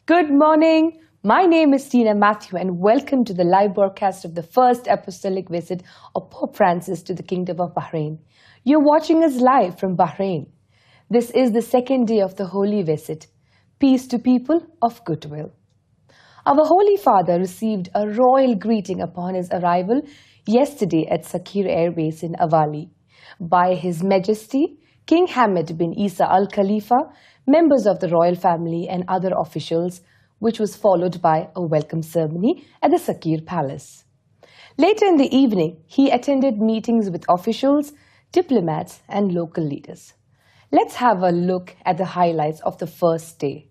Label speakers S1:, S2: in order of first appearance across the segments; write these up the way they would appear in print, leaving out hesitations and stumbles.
S1: Good morning. My name is Tina Matthew and welcome to the live broadcast of the first apostolic visit of Pope Francis to the Kingdom of Bahrain. You're watching us live from Bahrain. This is the second day of the Holy Visit. Peace to people of goodwill. Our Holy Father received a royal greeting upon his arrival yesterday at Sakhir Air Base in Awali by His Majesty King Hamad bin Isa Al-Khalifa, members of the royal family and other officials, which was followed by a welcome ceremony at the Sakhir Palace. Later in the evening, he attended meetings with officials, diplomats and local leaders. Let's have a look at the highlights of the first day.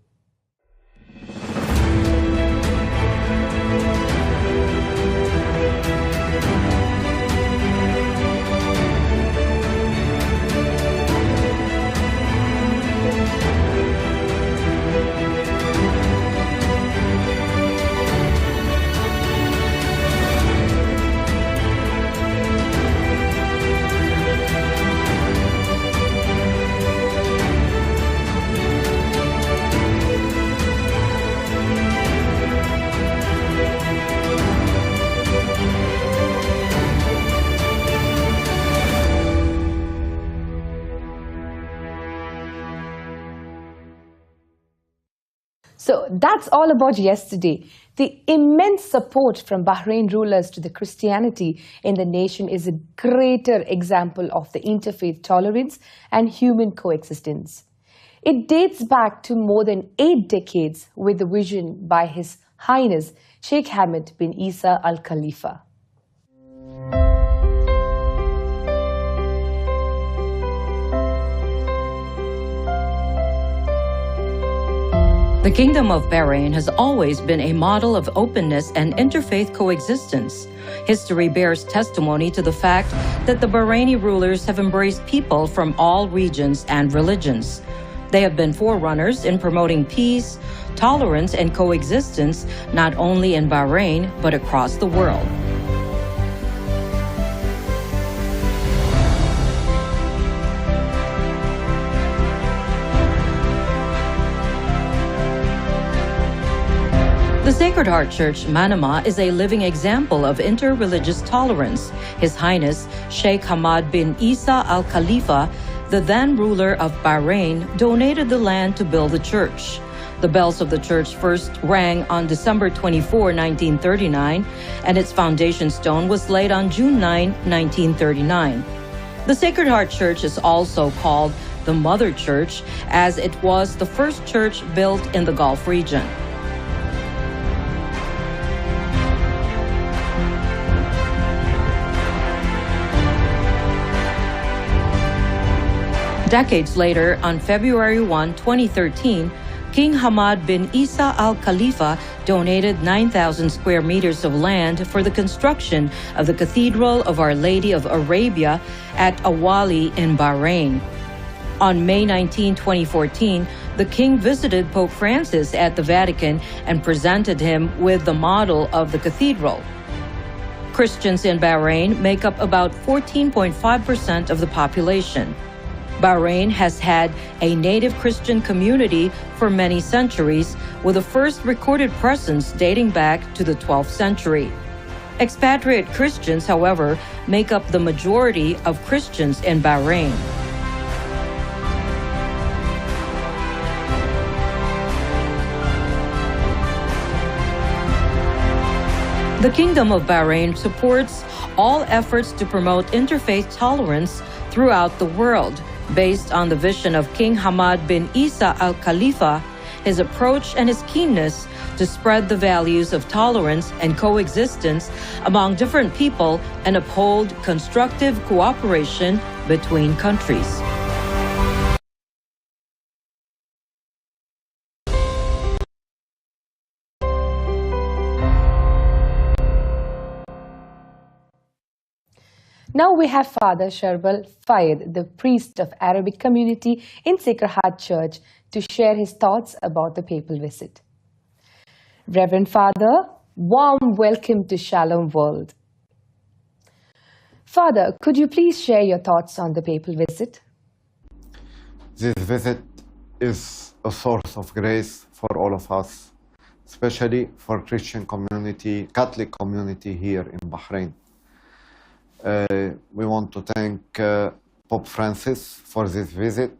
S1: So that's all about yesterday. The immense support from Bahrain rulers to the Christianity in the nation is a greater example of the interfaith tolerance and human coexistence. It dates back to more than 8 decades with the vision by His Highness Sheikh Hamad bin Isa Al-Khalifa.
S2: The Kingdom of Bahrain has always been a model of openness and interfaith coexistence. History bears testimony to the fact that the Bahraini rulers have embraced people from all regions and religions. They have been forerunners in promoting peace, tolerance, and coexistence not only in Bahrain but across the world. The Sacred Heart Church, Manama, is a living example of inter-religious tolerance. His Highness Sheikh Hamad bin Isa Al-Khalifa, the then ruler of Bahrain, donated the land to build the church. The bells of the church first rang on December 24, 1939, and its foundation stone was laid on June 9, 1939. The Sacred Heart Church is also called the Mother Church, as it was the first church built in the Gulf region. Decades later, on February 1, 2013, King Hamad bin Isa Al-Khalifa donated 9,000 square meters of land for the construction of the Cathedral of Our Lady of Arabia at Awali in Bahrain. On May 19, 2014, the king visited Pope Francis at the Vatican and presented him with the model of the cathedral. Christians in Bahrain make up about 14.5% of the population. Bahrain has had a native Christian community for many centuries, with the first recorded presence dating back to the 12th century. Expatriate Christians, however, make up the majority of Christians in Bahrain. The Kingdom of Bahrain supports all efforts to promote interfaith tolerance throughout the world. Based on the vision of King Hamad bin Isa Al-Khalifa, his approach and his keenness to spread the values of tolerance and coexistence among different people and uphold constructive cooperation between countries.
S1: Now we have Father Sharbal Fayed, the priest of Arabic community in Sacred Heart Church, to share his thoughts about the papal visit. Reverend Father, warm welcome to Shalom World. Father, could you please share your thoughts on the papal visit?
S3: This visit is a source of grace for all of us especially for Christian community, Catholic community here in Bahrain. We want to thank Pope Francis for this visit,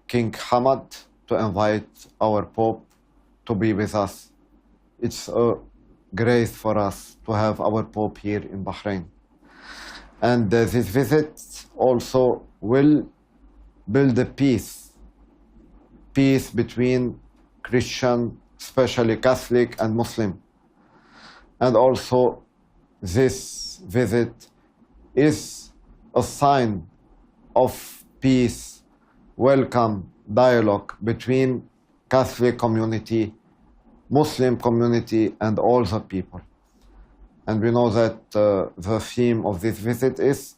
S3: King Hamad to invite our Pope to be with us. It's a grace for us to have our Pope here in Bahrain. And this visit also will build a peace between Christian, especially Catholic and Muslim. And also this visit is a sign of peace, welcome, dialogue between Catholic community, Muslim community, and all the people. And we know that the theme of this visit is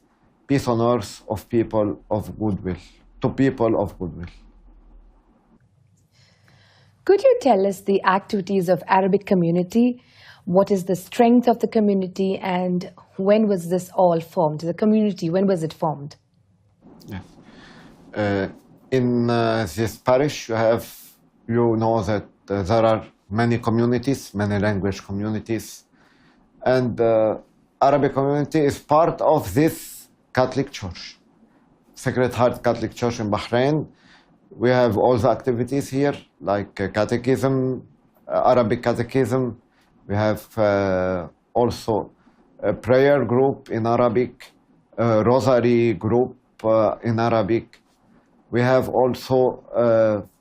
S3: peace on earth of people of goodwill, to people of goodwill.
S1: Could you tell us the activities of Arabic community? What is the strength of the community, and when was this all formed? The community, when was it formed?
S3: Yes. In this parish, you know that there are many communities, many language communities, and Arabic community is part of this Catholic Church, Sacred Heart Catholic Church in Bahrain. We have all the activities here, like catechism, Arabic catechism. We have also a prayer group in Arabic, a rosary group in Arabic. We have also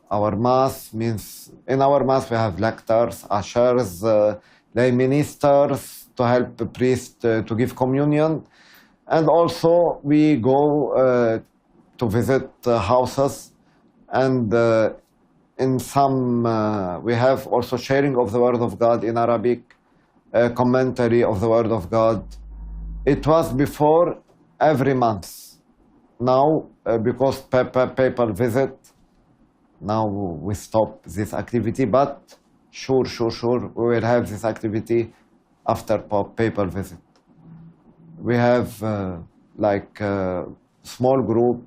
S3: our mass, means in our mass we have lectors, ushers, lay ministers to help the priest to give communion. And also we go to visit houses, and in some we have also sharing of the Word of God in Arabic, commentary of the Word of God. It was before every month. Now, because papal visit, now we stop this activity, but sure, we will have this activity after papal visit. We have like a small group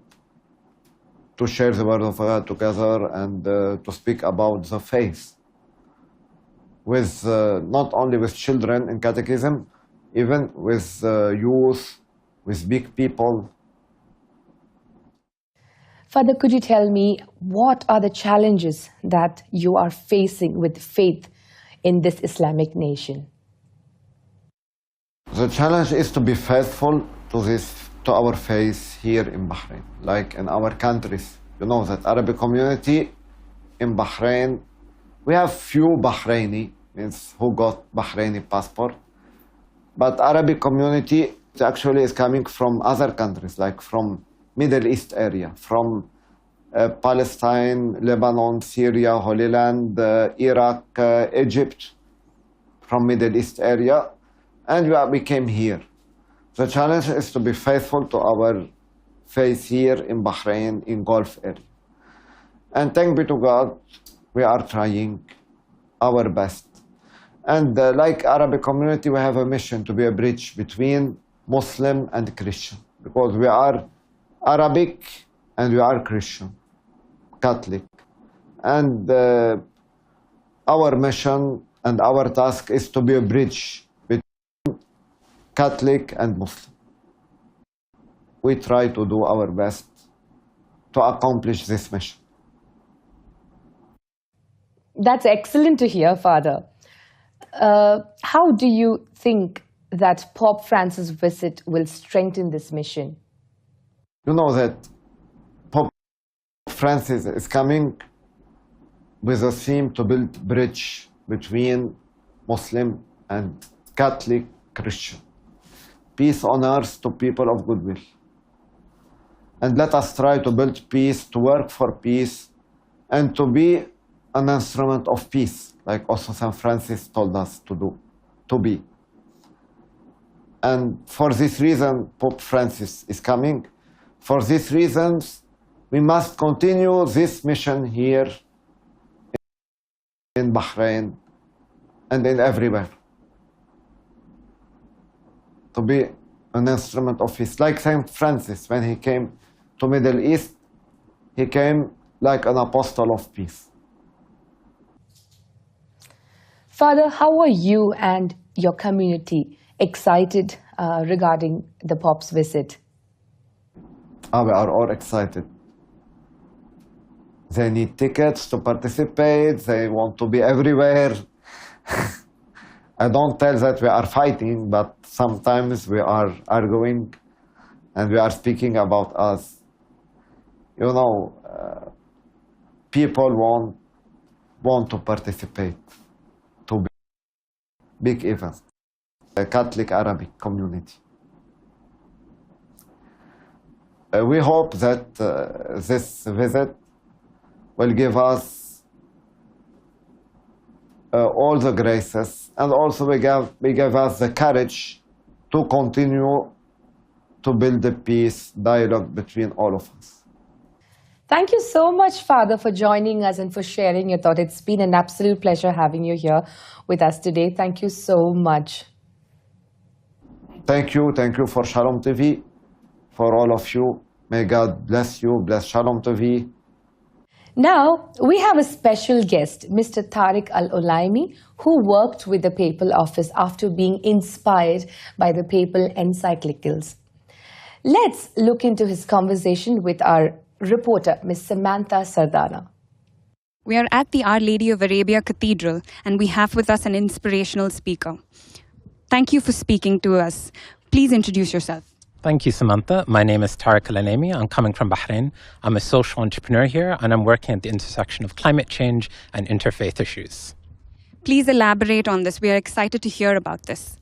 S3: to share the Word of God together and to speak about the faith, with not only with children in catechism, even with youth, with big people.
S1: Father, could you tell me what are the challenges that you are facing with faith in this Islamic nation?
S3: The challenge is to be faithful to our faith here in Bahrain, like in our countries. You know that Arabic community in Bahrain, we have few Bahraini, means who got Bahraini passport, but Arabic community actually is coming from other countries, like from Middle East area, from Palestine, Lebanon, Syria, Holy Land, Iraq, Egypt, from Middle East area, and we came here. The challenge is to be faithful to our faith here in Bahrain, in Gulf area. And thank be to God, we are trying our best. And like Arabic community, we have a mission to be a bridge between Muslim and Christian, because we are Arabic and we are Christian, Catholic. And our mission and our task is to be a bridge between Catholic and Muslim. We try to do our best to accomplish this mission.
S1: That's excellent to hear, Father. How do you think that Pope Francis' visit will strengthen this mission?
S3: You know that Pope Francis is coming with a theme to build bridge between Muslim and Catholic Christian. Peace on earth to people of goodwill. And let us try to build peace, to work for peace, and to be an instrument of peace, like also St. Francis told us to be. And for this reason, Pope Francis is coming. For these reasons, we must continue this mission here in Bahrain and in everywhere, to be an instrument of peace. Like St. Francis, when he came to Middle East, he came like an apostle of peace.
S1: Father, how are you and your community excited regarding the Pope's visit?
S3: We are all excited. They need tickets to participate. They want to be everywhere. I don't tell that we are fighting, but sometimes we are arguing and we are speaking about us. You know, people want to participate to big events. The Catholic Arabic community. We hope that this visit will give us all the graces, and also we give us the courage to continue to build the peace dialogue between all of us.
S1: Thank you so much, Father, for joining us and for sharing your thought. It's been an absolute pleasure having you here with us today. Thank you so much.
S3: Thank you for Shalom TV, for all of you. May God bless you, bless Shalom TV.
S1: Now, we have a special guest, Mr. Tariq Al-Ulaimi, who worked with the Papal Office after being inspired by the Papal encyclicals. Let's look into his conversation with our reporter, Ms. Samantha Sardana.
S4: We are at the Our Lady of Arabia Cathedral, and we have with us an inspirational speaker. Thank you for speaking to us. Please introduce yourself.
S5: Thank you, Samantha. My name is Tariq Al-Ulaimi. I'm coming from Bahrain. I'm a social entrepreneur here, and I'm working at the intersection of climate change and interfaith issues.
S4: Please elaborate on this. We are excited to hear about this.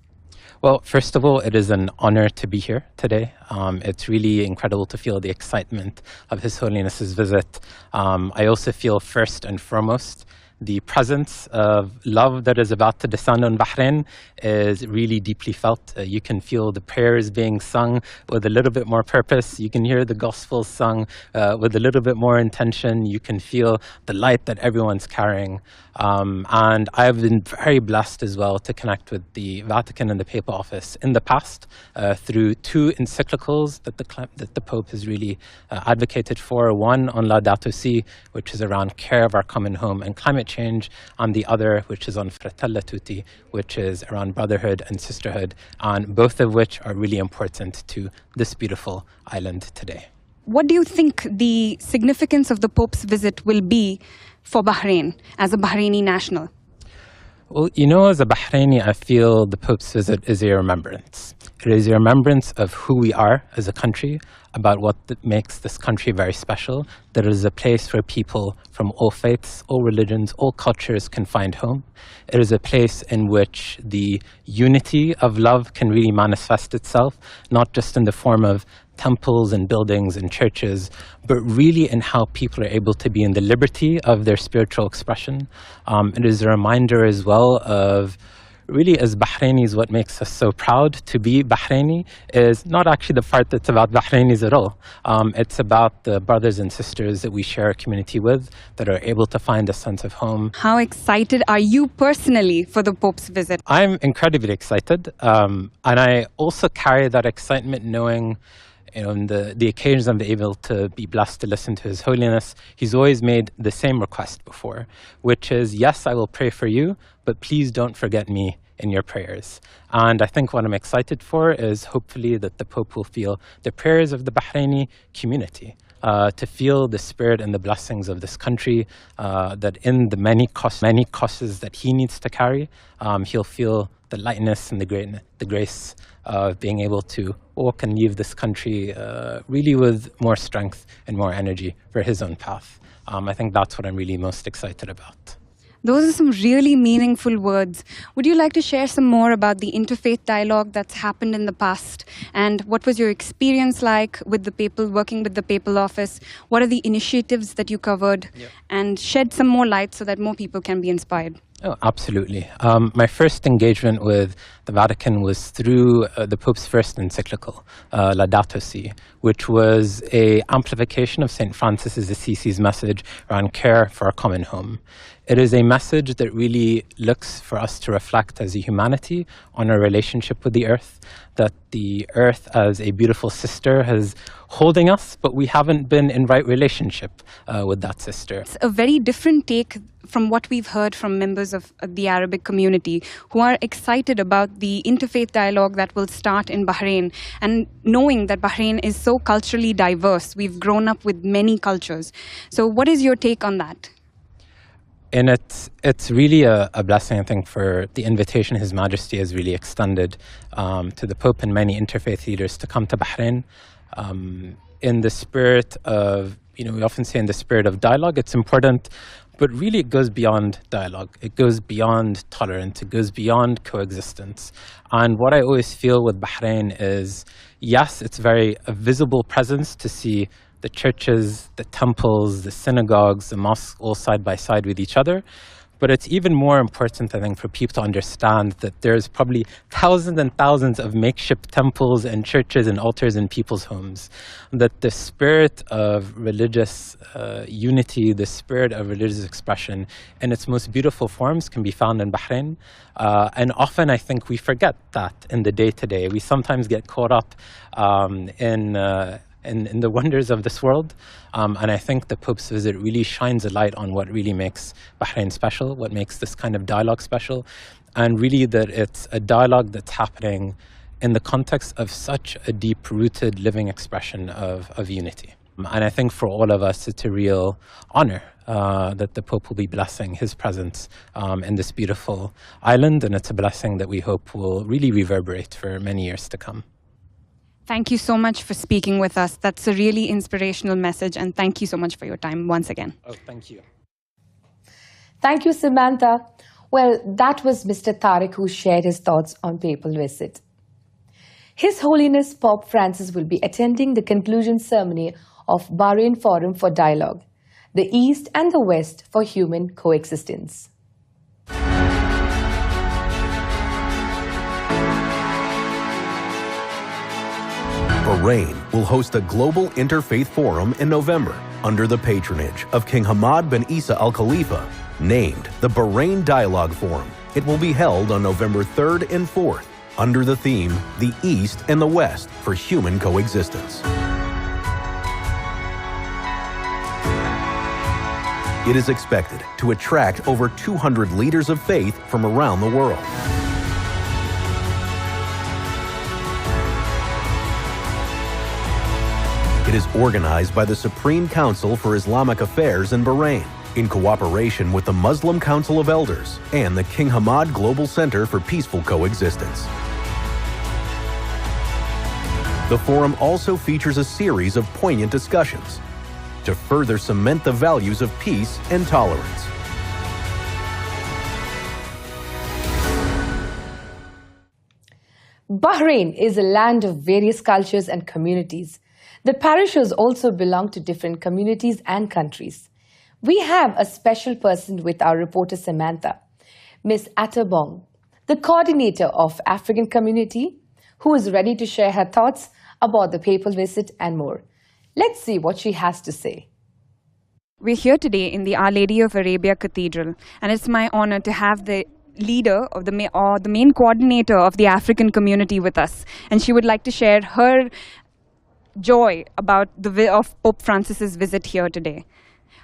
S5: Well, first of all, it is an honor to be here today. It's really incredible to feel the excitement of His Holiness's visit. I also feel, first and foremost, the presence of love that is about to descend on Bahrain is really deeply felt. You can feel the prayers being sung with a little bit more purpose. You can hear the gospel sung with a little bit more intention. You can feel the light that everyone's carrying. And I've been very blessed as well to connect with the Vatican and the Papal Office in the past through two encyclicals that the Pope has really advocated for. One on Laudato Si, which is around care of our common home and climate change, and the other, which is on Fratelli Tutti, which is around brotherhood and sisterhood, and both of which are really important to this beautiful island today.
S4: What do you think the significance of the Pope's visit will be for Bahrain as a Bahraini national?
S5: Well, you know, as a Bahraini, I feel the Pope's visit is a remembrance. It is a remembrance of who we are as a country, about what makes this country very special. That it is a place where people from all faiths, all religions, all cultures can find home. It is a place in which the unity of love can really manifest itself, not just in the form of temples and buildings and churches, but really in how people are able to be in the liberty of their spiritual expression. It is a reminder as well of really, as Bahrainis, what makes us so proud to be Bahraini is not actually the part that's about Bahrainis at all. It's about the brothers and sisters that we share a community with that are able to find a sense of home.
S4: How excited are you personally for the Pope's visit?
S5: I'm incredibly excited. And I also carry that excitement knowing, you know, on the occasions I'm able to be blessed to listen to His Holiness, he's always made the same request before, which is, yes, I will pray for you, but please don't forget me in your prayers. And I think what I'm excited for is hopefully that the Pope will feel the prayers of the Bahraini community, to feel the spirit and the blessings of this country, that in the many crosses that he needs to carry, he'll feel the lightness and the grace of being able to walk and leave this country really with more strength and more energy for his own path. I think that's what I'm really most excited about.
S4: Those are some really meaningful words. Would you like to share some more about the interfaith dialogue that's happened in the past? And what was your experience like with the Papal, working with the Papal Office? What are the initiatives that you covered? Yep. And shed some more light so that more people can be inspired.
S5: Oh, absolutely. My first engagement with the Vatican was through the Pope's first encyclical, Laudato Si, which was an amplification of St. Francis of Assisi's message around care for a common home. It is a message that really looks for us to reflect as a humanity on our relationship with the earth, that the earth as a beautiful sister is holding us, but we haven't been in right relationship with that sister.
S4: It's a very different take from what we've heard from members of the Arabic community who are excited about the interfaith dialogue that will start in Bahrain. And knowing that Bahrain is so culturally diverse, we've grown up with many cultures. So what is your take on that?
S5: And it's really a blessing, I think, for the invitation His Majesty has really extended to the Pope and many interfaith leaders to come to Bahrain in the spirit of, we often say in the spirit of dialogue, it's important, but really it goes beyond dialogue. It goes beyond tolerance. It goes beyond coexistence. And what I always feel with Bahrain is, yes, it's a visible presence to see the churches, the temples, the synagogues, the mosques all side by side with each other. But it's even more important, I think, for people to understand that there's probably thousands and thousands of makeshift temples and churches and altars in people's homes. That the spirit of religious unity, the spirit of religious expression in its most beautiful forms can be found in Bahrain. And often I think we forget that in the day-to-day. We sometimes get caught up in the wonders of this world. And I think the Pope's visit really shines a light on what really makes Bahrain special, what makes this kind of dialogue special, and really that it's a dialogue that's happening in the context of such a deep-rooted living expression of unity. And I think for all of us, it's a real honor that the Pope will be blessing his presence in this beautiful island, and it's a blessing that we hope will really reverberate for many years to come.
S4: Thank you so much for speaking with us. That's a really inspirational message, and thank you so much for your time once again.
S5: Oh, thank you.
S1: Thank you, Samantha. Well, that was Mr. Tariq who shared his thoughts on papal visit. His Holiness Pope Francis will be attending the conclusion ceremony of Bahrain Forum for Dialogue, the East and the West for Human Coexistence.
S6: Bahrain will host a global interfaith forum in November under the patronage of King Hamad bin Isa Al-Khalifa, named the Bahrain Dialogue Forum. It will be held on November 3rd and 4th under the theme, The East and the West for Human Coexistence. It is expected to attract over 200 leaders of faith from around the world. It is organized by the Supreme Council for Islamic Affairs in Bahrain, in cooperation with the Muslim Council of Elders and the King Hamad Global Center for Peaceful Coexistence. The forum also features a series of poignant discussions to further cement the values of peace and tolerance.
S1: Bahrain is a land of various cultures and communities. The parishes also belong to different communities and countries. We have a special person with our reporter Samantha, Ms. Attabong, the coordinator of African community, who is ready to share her thoughts about the papal visit and more. Let's see what she has to say.
S4: We're here today in the Our Lady of Arabia Cathedral, and it's my honor to have the leader of the main coordinator of the African community with us, and she would like to share her joy about of Pope Francis's visit here today.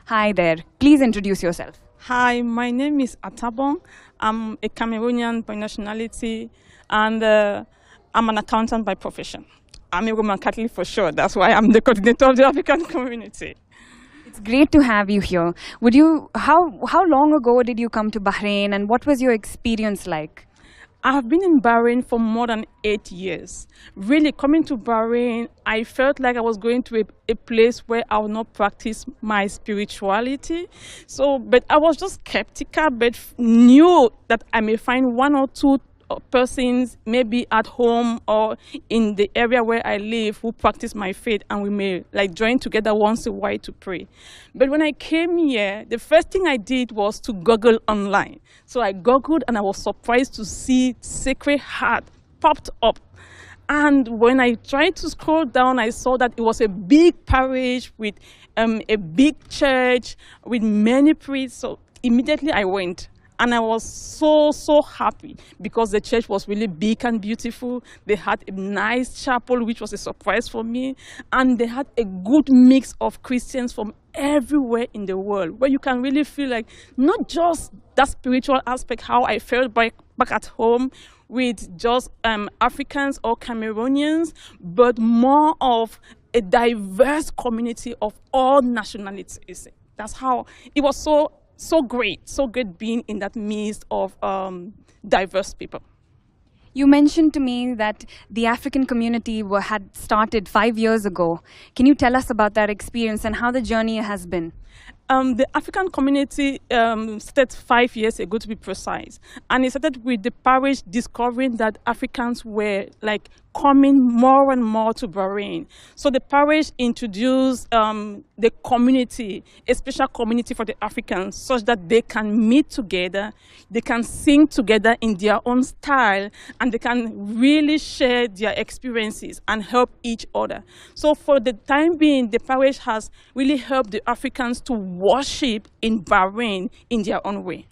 S4: Hi there. Please introduce yourself.
S7: Hi, my name is Attabong. I'm a Cameroonian by nationality, and I'm an accountant by profession. I'm a Roman Catholic for sure. That's why I'm the coordinator of the African community.
S4: It's great to have you here. How long ago did you come to Bahrain, and what was your experience like?
S7: I have been in Bahrain for more than 8 years. Really, coming to Bahrain, I felt like I was going to a place where I would not practice my spirituality. But I was just skeptical, but knew that I may find one or two persons, maybe at home or in the area where I live, who practice my faith, and we may like join together once a while to pray. But when I came here, the first thing I did was to Google online. So I Googled, and I was surprised to see Sacred Heart popped up. And when I tried to scroll down, I saw that it was a big parish with a big church with many priests. So immediately I went. And I was so happy because the church was really big and beautiful. They had a nice chapel, which was a surprise for me. And they had a good mix of Christians from everywhere in the world, where you can really feel like not just that spiritual aspect, how I felt back at home with just Africans or Cameroonians, but more of a diverse community of all nationalities. That's how it was so great being in that midst of diverse people.
S4: You mentioned to me that the African community had started 5 years ago. Can you tell us about that experience and how the journey has been?
S7: The African community started 5 years ago, to be precise. And it started with the parish discovering that Africans were like coming more and more to Bahrain. So the parish introduced the community, a special community for the Africans, such that they can meet together, they can sing together in their own style, and they can really share their experiences and help each other. So for the time being, the parish has really helped the Africans to worship in Bahrain in their own way.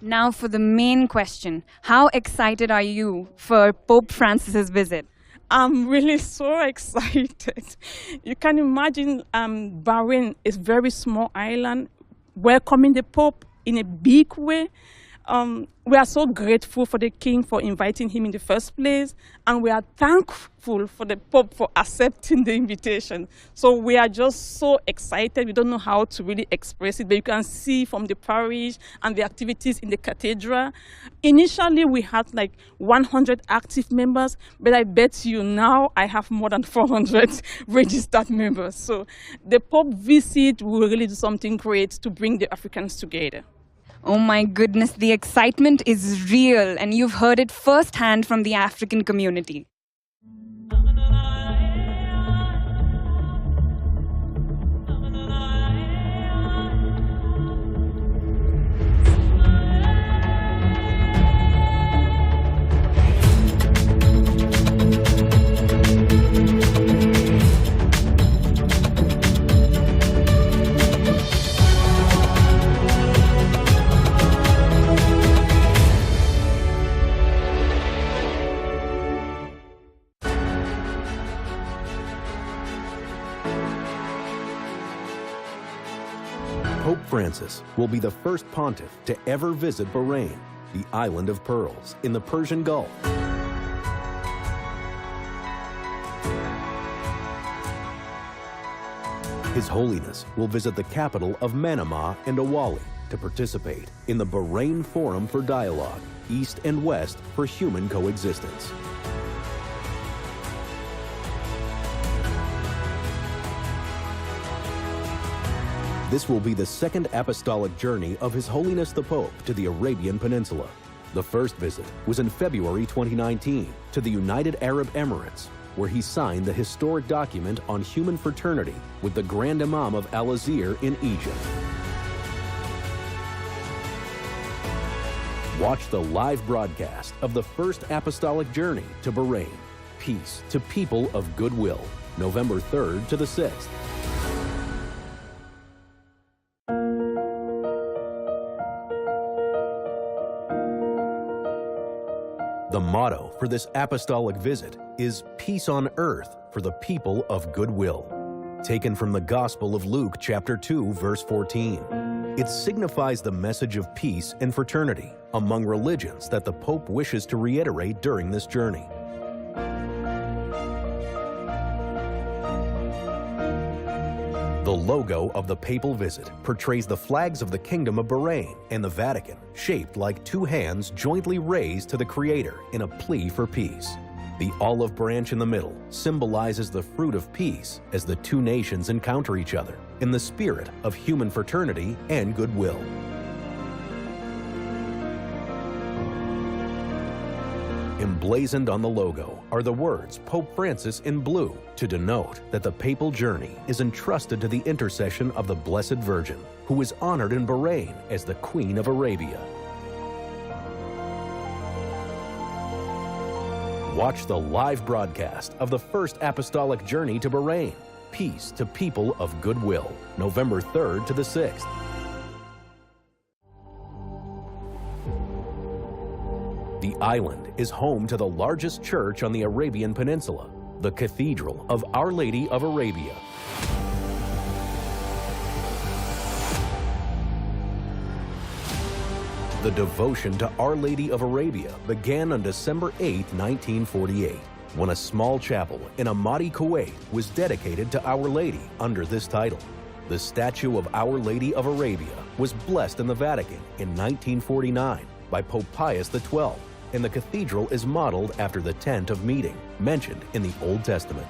S4: Now for the main question. How excited are you for Pope Francis's visit?
S7: I'm really so excited. You can imagine Bahrain is a very small island, welcoming the Pope in a big way. We are so grateful for the King for inviting him in the first place, and we are thankful for the Pope for accepting the invitation. So we are just so excited. We don't know how to really express it, but you can see from the parish and the activities in the cathedral. Initially, we had like 100 active members, but I bet you now I have more than 400 registered members. So the Pope visit will really do something great to bring the Africans together.
S4: Oh my goodness, the excitement is real, and you've heard it firsthand from the African community.
S6: Pope Francis will be the first pontiff to ever visit Bahrain, the island of pearls in the Persian Gulf. His Holiness will visit the capital of Manama and Awali to participate in the Bahrain Forum for Dialogue, East and West for Human Coexistence. This will be the second apostolic journey of His Holiness the Pope to the Arabian Peninsula. The first visit was in February 2019 to the United Arab Emirates, where he signed the historic document on human fraternity with the Grand Imam of Al-Azhar in Egypt. Watch the live broadcast of the first apostolic journey to Bahrain, Peace to People of Goodwill, November 3rd to the 6th. The motto for this apostolic visit is Peace on Earth for the People of Goodwill, taken from the Gospel of Luke chapter 2, verse 14. It signifies the message of peace and fraternity among religions that the Pope wishes to reiterate during this journey. The logo of the papal visit portrays the flags of the Kingdom of Bahrain and the Vatican, shaped like two hands jointly raised to the Creator in a plea for peace. The olive branch in the middle symbolizes the fruit of peace as the two nations encounter each other in the spirit of human fraternity and goodwill. Emblazoned on the logo are the words Pope Francis in blue to denote that the papal journey is entrusted to the intercession of the Blessed Virgin, who is honored in Bahrain as the Queen of Arabia. Watch the live broadcast of the First Apostolic Journey to Bahrain, Peace to People of Goodwill, November 3rd to the 6th. The island is home to the largest church on the Arabian Peninsula, the Cathedral of Our Lady of Arabia. The devotion to Our Lady of Arabia began on December 8, 1948, when a small chapel in Hamad, Kuwait was dedicated to Our Lady under this title. The statue of Our Lady of Arabia was blessed in the Vatican in 1949 by Pope Pius XII, and the cathedral is modeled after the tent of meeting mentioned in the Old Testament.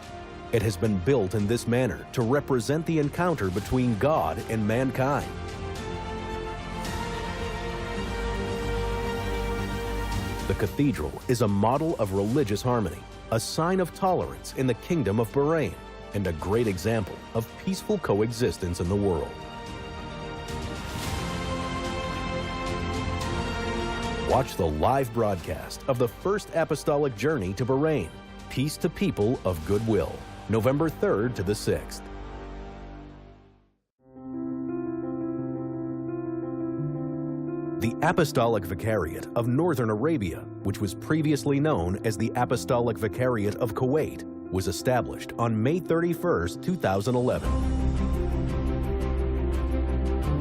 S6: It has been built in this manner to represent the encounter between God and mankind. The cathedral is a model of religious harmony, a sign of tolerance in the Kingdom of Bahrain, and a great example of peaceful coexistence in the world. Watch the live broadcast of the First Apostolic Journey to Bahrain, Peace to People of Goodwill, November 3rd to the 6th. The Apostolic Vicariate of Northern Arabia, which was previously known as the Apostolic Vicariate of Kuwait, was established on May 31, 2011.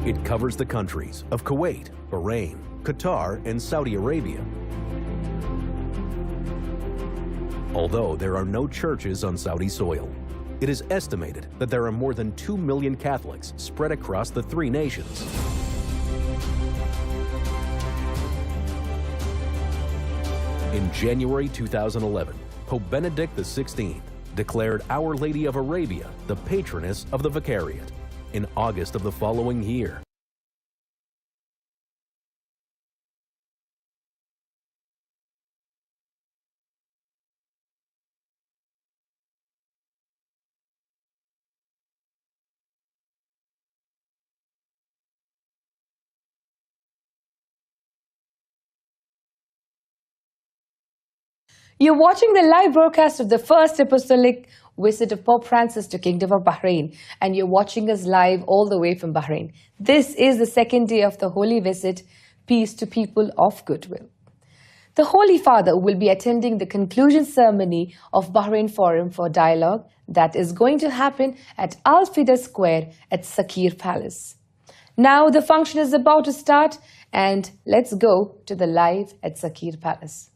S6: It covers the countries of Kuwait, Bahrain, Qatar, and Saudi Arabia. Although there are no churches on Saudi soil, it is estimated that there are more than 2 million Catholics spread across the three nations. In January 2011, Pope Benedict XVI declared Our Lady of Arabia the patroness of the Vicariate. In August of the following year,
S1: You're watching the live broadcast of the First Apostolic Visit of Pope Francis to Kingdom of Bahrain, and you're watching us live all the way from Bahrain. This is the second day of the Holy Visit, Peace to People of Goodwill. The Holy Father will be attending the conclusion ceremony of Bahrain Forum for Dialogue that is going to happen at Al-Fida Square at Sakhir Palace. Now the function is about to start, and let's go to the live at Sakhir Palace.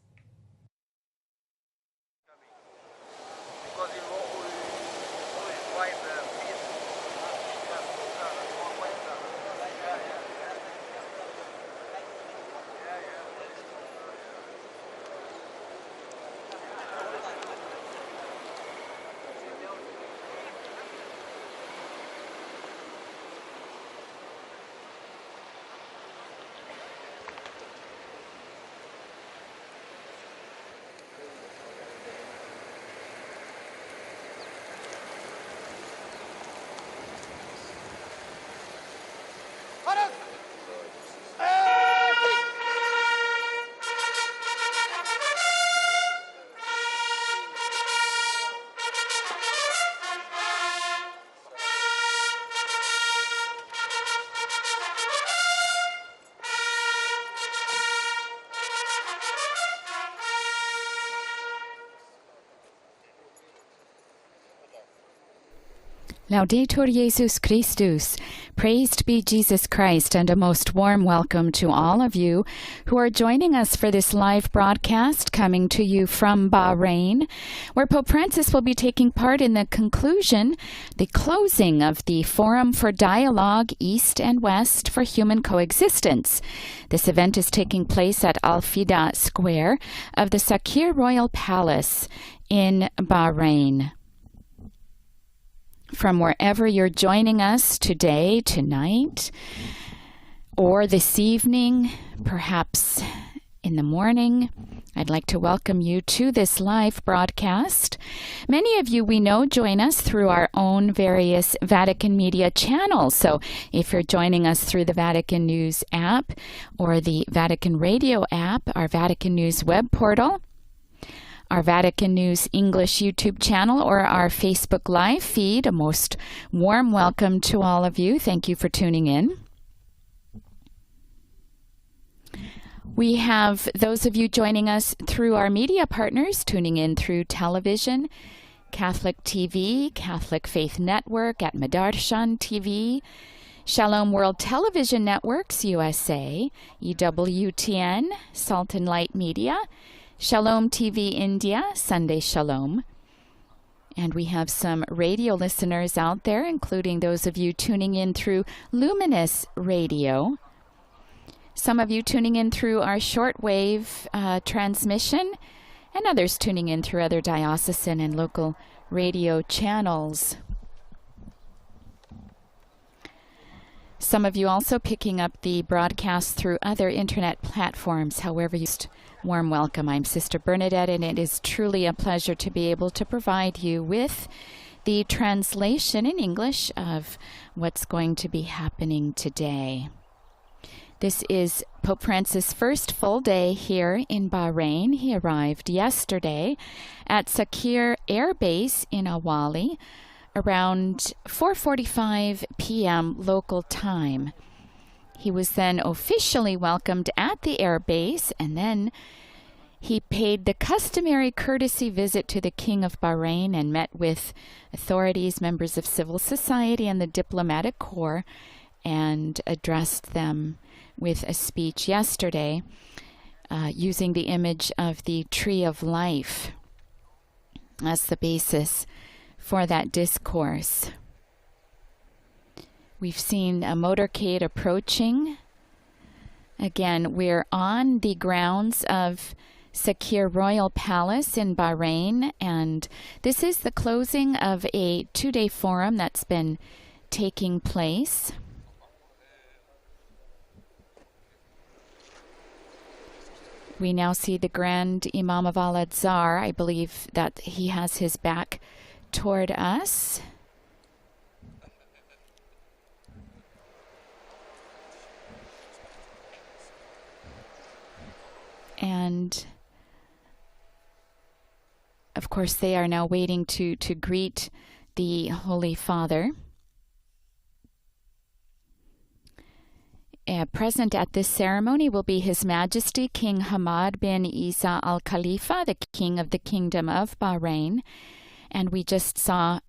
S8: Laudetur Jesus Christus. Praised be Jesus Christ, and a most warm welcome to all of you who are joining us for this live broadcast coming to you from Bahrain, where Pope Francis will be taking part in the closing of the Forum for Dialogue East and West for Human Coexistence. This event is taking place at Al-Fida Square of the Sakhir Royal Palace in Bahrain. From wherever you're joining us today, tonight, or this evening, perhaps in the morning. I'd like to welcome you to this live broadcast. Many of you we know join us through our own various Vatican Media channels. So if you're joining us through the Vatican News app or the Vatican Radio app, our Vatican News web portal, our Vatican News English YouTube channel, or our Facebook Live feed, a most warm welcome to all of you. Thank you for tuning in. We have those of you joining us through our media partners, tuning in through television, Catholic TV, Catholic Faith Network at Madarshan TV, Shalom World Television Networks USA, EWTN, Salt and Light Media, Shalom TV India, Sunday Shalom. And we have some radio listeners out there, including those of you tuning in through Luminous Radio. Some of you tuning in through our shortwave transmission, and others tuning in through other diocesan and local radio channels. Some of you also picking up the broadcast through other internet platforms. However, warm welcome. I'm Sister Bernadette, and it is truly a pleasure to be able to provide you with the translation in English of what's going to be happening today. This is Pope Francis' first full day here in Bahrain. He arrived yesterday at Sakhir Air Base in Awali around 4:45 p.m. local time. He was then officially welcomed at the air base, and then he paid the customary courtesy visit to the King of Bahrain and met with authorities, members of civil society, and the diplomatic corps, and addressed them with a speech yesterday using the image of the Tree of Life as the basis for that discourse. We've seen a motorcade approaching. Again, we're on the grounds of Sakhir Royal Palace in Bahrain, and this is the closing of a 2-day forum that's been taking place. We now see the Grand Imam of Al-Azhar. I believe that he has his back toward us. And of course, they are now waiting to greet the Holy Father. Present at this ceremony will be His Majesty King Hamad bin Isa Al-Khalifa, the King of the Kingdom of Bahrain. And we just saw,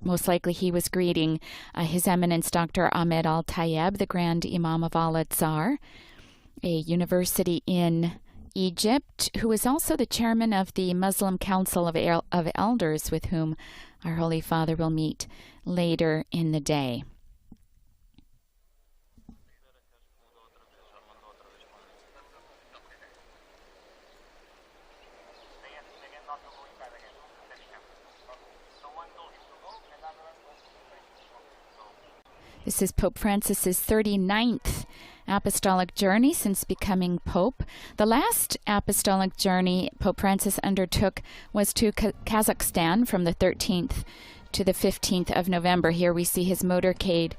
S8: most likely he was greeting His Eminence Dr. Ahmed Al-Tayeb, the Grand Imam of Al-Azhar, a university in Egypt, who is also the chairman of the Muslim Council of Elders, with whom our Holy Father will meet later in the day. This is Pope Francis's 39th apostolic journey since becoming Pope. The last apostolic journey Pope Francis undertook was to Kazakhstan from the 13th to the 15th of November. Here we see his motorcade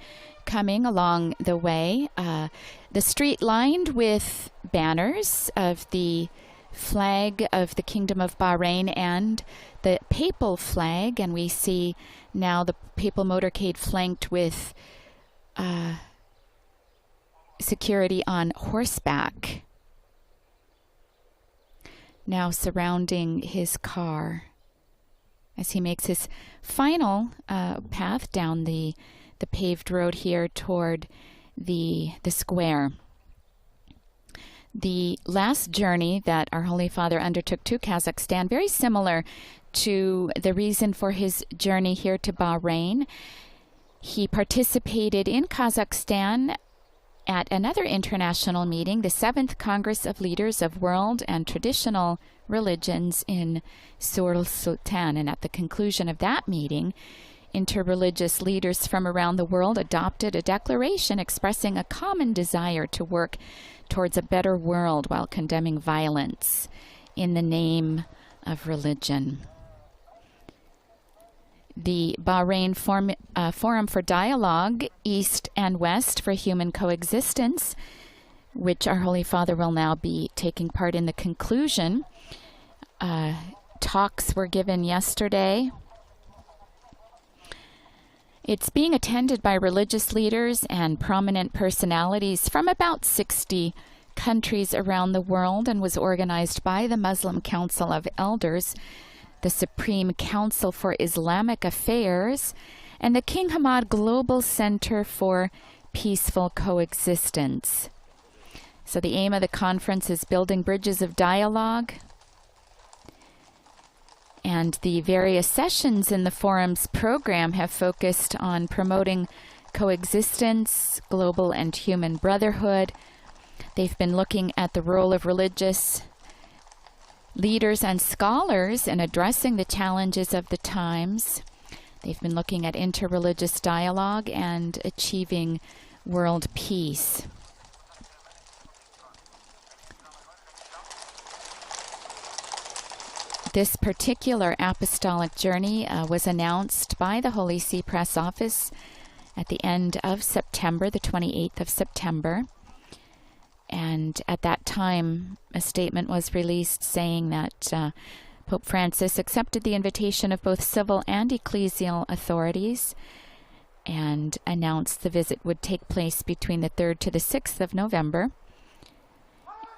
S8: coming along the way. The street lined with banners of the flag of the Kingdom of Bahrain and the papal flag, and we see now the papal motorcade flanked with security on horseback, now surrounding his car as he makes his final path down the paved road here toward the square. The last journey that our Holy Father undertook to Kazakhstan, very similar to the reason for his journey here to Bahrain. He participated in Kazakhstan at another international meeting, the 7th Congress of Leaders of World and Traditional Religions in Sur-Sultan. And at the conclusion of that meeting, interreligious leaders from around the world adopted a declaration expressing a common desire to work towards a better world while condemning violence in the name of religion. The Bahrain Forum for Dialogue, East and West for Human Coexistence, which our Holy Father will now be taking part in the conclusion. Talks were given yesterday. It's being attended by religious leaders and prominent personalities from about 60 countries around the world and was organized by the Muslim Council of Elders, the Supreme Council for Islamic Affairs, and the King Hamad Global Center for Peaceful Coexistence. So the aim of the conference is building bridges of dialogue, and the various sessions in the forum's program have focused on promoting coexistence, global and human brotherhood. They've been looking at the role of religious leaders and scholars in addressing the challenges of the times. They've been looking at interreligious dialogue and achieving world peace. This particular apostolic journey was announced by the Holy See Press Office at the end of September, the 28th of September. And at that time, a statement was released saying that Pope Francis accepted the invitation of both civil and ecclesial authorities and announced the visit would take place between the 3rd to the 6th of November.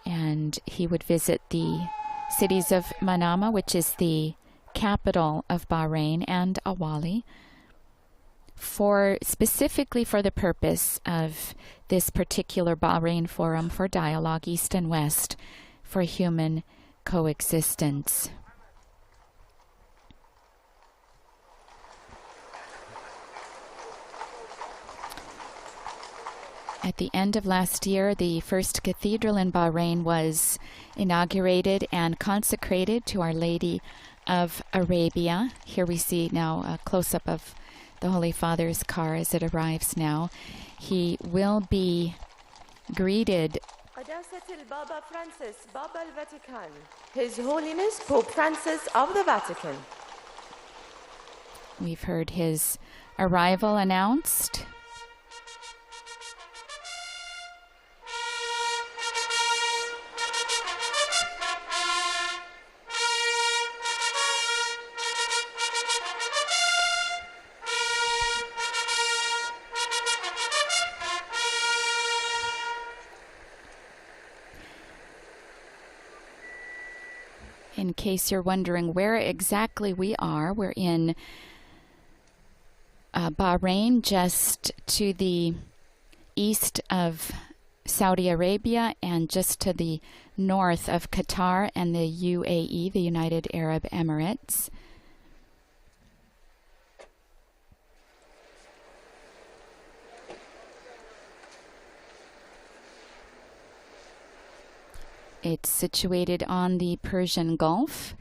S8: And he would visit the cities of Manama, which is the capital of Bahrain, and Awali, specifically for the purpose of this particular Bahrain Forum for Dialogue, East and West, for Human Coexistence. At the end of last year, the first cathedral in Bahrain was inaugurated and consecrated to Our Lady of Arabia. Here we see now a close-up of the Holy Father's car as it arrives now. He will be greeted.
S9: Baba Francis, Baba al-Vatican. His Holiness Pope Francis of the Vatican.
S8: We've heard his arrival announced. In case you're wondering where exactly we are, we're in Bahrain, just to the east of Saudi Arabia and just to the north of Qatar and the UAE, the United Arab Emirates. It's situated on the Persian Gulf,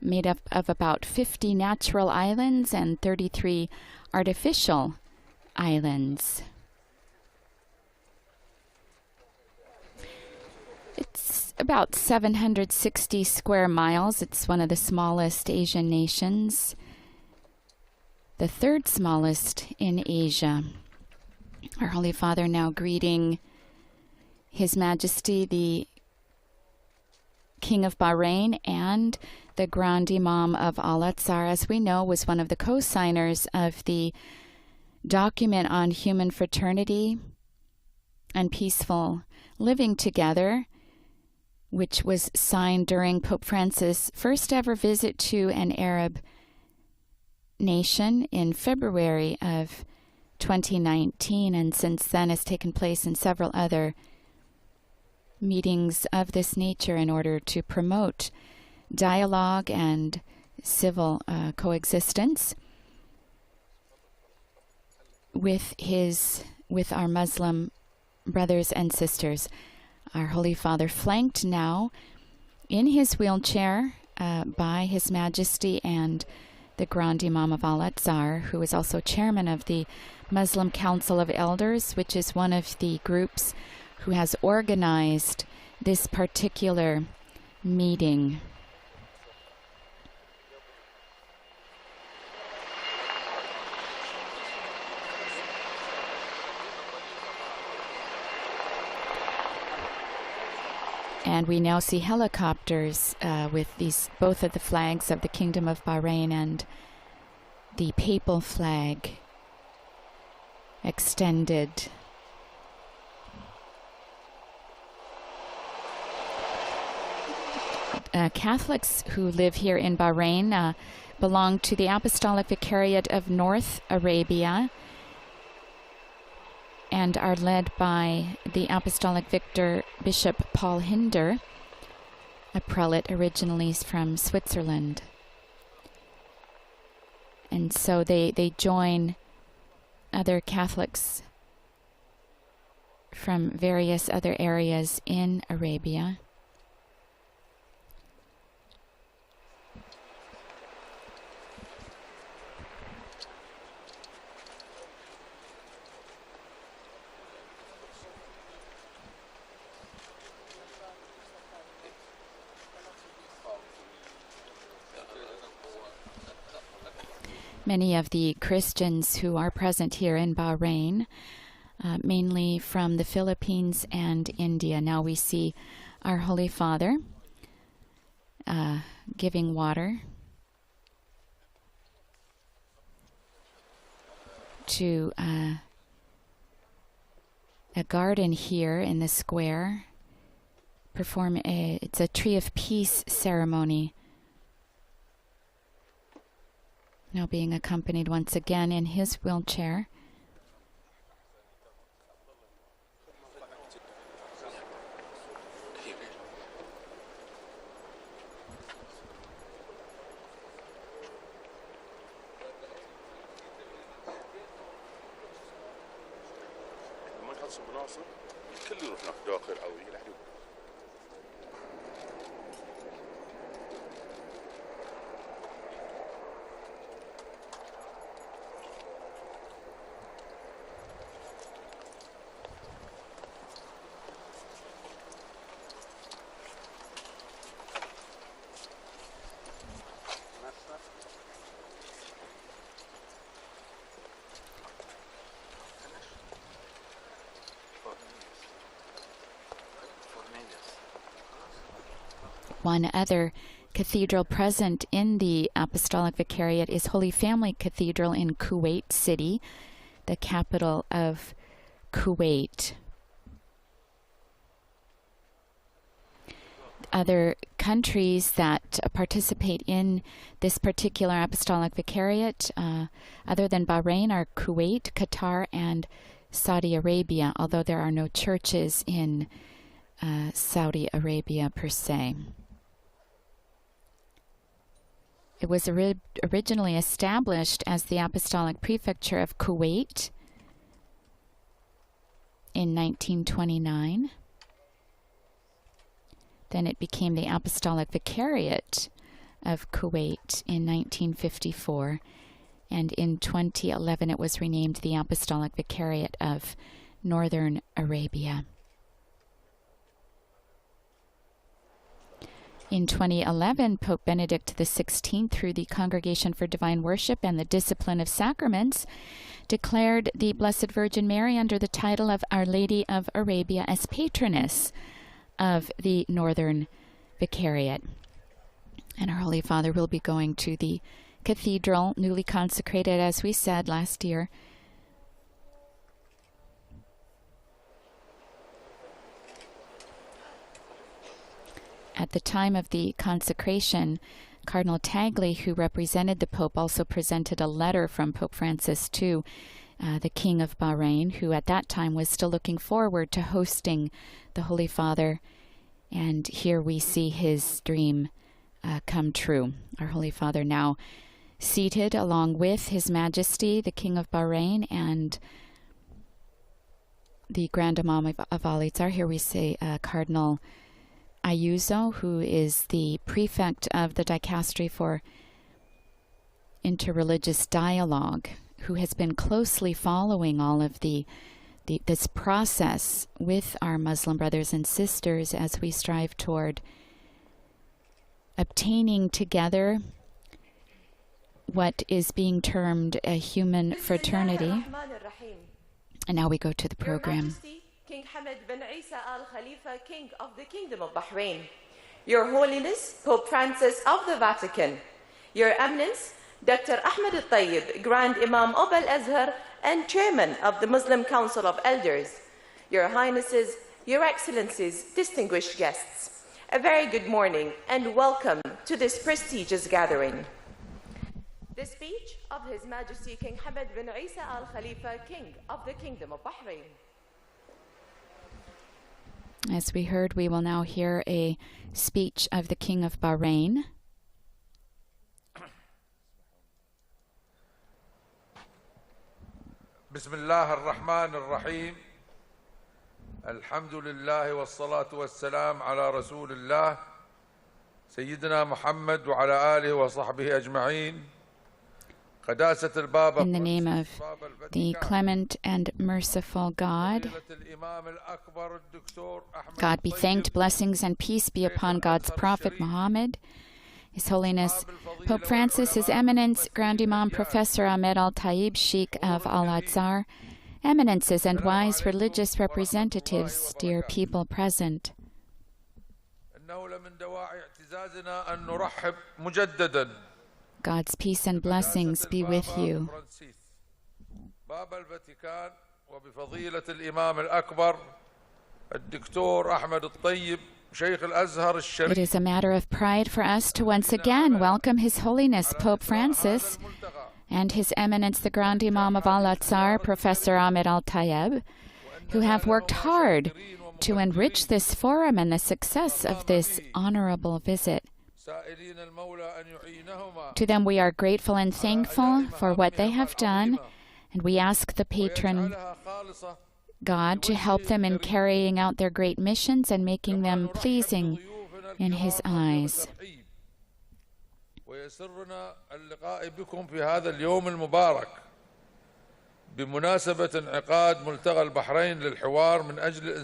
S8: made up of about 50 natural islands and 33 artificial islands. It's about 760 square miles. It's one of the smallest Asian nations, the third smallest in Asia. Our Holy Father now greeting His Majesty the King of Bahrain and the Grand Imam of Al-Azhar, as we know, was one of the co-signers of the document on human fraternity and peaceful living together, which was signed during Pope Francis' first ever visit to an Arab nation in February of 2019, and since then has taken place in several other meetings of this nature in order to promote dialogue and civil coexistence with our Muslim brothers and sisters. Our Holy Father, flanked now in his wheelchair by His Majesty and the Grand Imam of Al-Azhar, who is also chairman of the Muslim Council of Elders, which is one of the groups who has organized this particular meeting. And we now see helicopters with both of the flags of the Kingdom of Bahrain and the papal flag extended. Catholics who live here in Bahrain belong to the Apostolic Vicariate of North Arabia and are led by the Apostolic Victor Bishop Paul Hinder, a prelate originally from Switzerland. And so they join other Catholics from various other areas in Arabia. Many of the Christians who are present here in Bahrain, mainly from the Philippines and India. Now we see our Holy Father giving water to a garden here in the square. It's a Tree of Peace ceremony. Now being accompanied once again in his wheelchair. One other cathedral present in the Apostolic Vicariate is Holy Family Cathedral in Kuwait City, the capital of Kuwait. Other countries that participate in this particular Apostolic Vicariate, other than Bahrain, are Kuwait, Qatar, and Saudi Arabia, although there are no churches in Saudi Arabia per se. It was originally established as the Apostolic Prefecture of Kuwait in 1929. Then it became the Apostolic Vicariate of Kuwait in 1954. And in 2011 it was renamed the Apostolic Vicariate of Northern Arabia. In 2011, Pope Benedict XVI, through the Congregation for Divine Worship and the Discipline of Sacraments, declared the Blessed Virgin Mary under the title of Our Lady of Arabia as patroness of the Northern Vicariate. And our Holy Father will be going to the cathedral, newly consecrated, as we said last year. At the time of the consecration, Cardinal Tagley, who represented the Pope, also presented a letter from Pope Francis to the King of Bahrain, who at that time was still looking forward to hosting the Holy Father. And here we see his dream come true. Our Holy Father now seated along with His Majesty, the King of Bahrain, and the Grand Imam of Al-Azhar. Here we see Cardinal Ayuso, who is the prefect of the dicastery for interreligious dialogue, who has been closely following all of this process with our Muslim brothers and sisters as we strive toward obtaining together what is being termed a human fraternity. And now we go to the program.
S9: Your Majesty, King Hamad bin Isa Al-Khalifa, King of the Kingdom of Bahrain. Your Holiness, Pope Francis of the Vatican. Your Eminence, Dr. Ahmed Al-Tayyib, Grand Imam of Al-Azhar and Chairman of the Muslim Council of Elders. Your Highnesses, Your Excellencies, distinguished guests, a very good morning and welcome to this prestigious gathering. The speech of His Majesty King Hamad bin Isa Al-Khalifa, King of the Kingdom of Bahrain.
S8: As we heard, we will now hear a speech of the King of Bahrain.
S10: بسم الله الرحمن الرحيم الحمد لله والصلاة والسلام على رسول الله سيدنا محمد وعلى آله وصحبه أجمعين.
S8: In the name of the clement and merciful God, God be thanked, blessings and peace be upon God's Prophet Muhammad, His Holiness Pope Francis, His Eminence Grand Imam Professor Ahmed Al-Tayyib, Sheikh of Al-Azhar, Eminences and wise religious representatives, dear people present. God's peace and blessings be with you. It is a matter of pride for us to once again welcome His Holiness Pope Francis and His Eminence the Grand Imam of Al-Azhar, Professor Ahmed Al-Tayyib, who have worked hard to enrich this forum and the success of this honorable visit. To them we are grateful and thankful for what they have done, and we ask the patron God to help them in carrying out their great missions and making them pleasing in His eyes.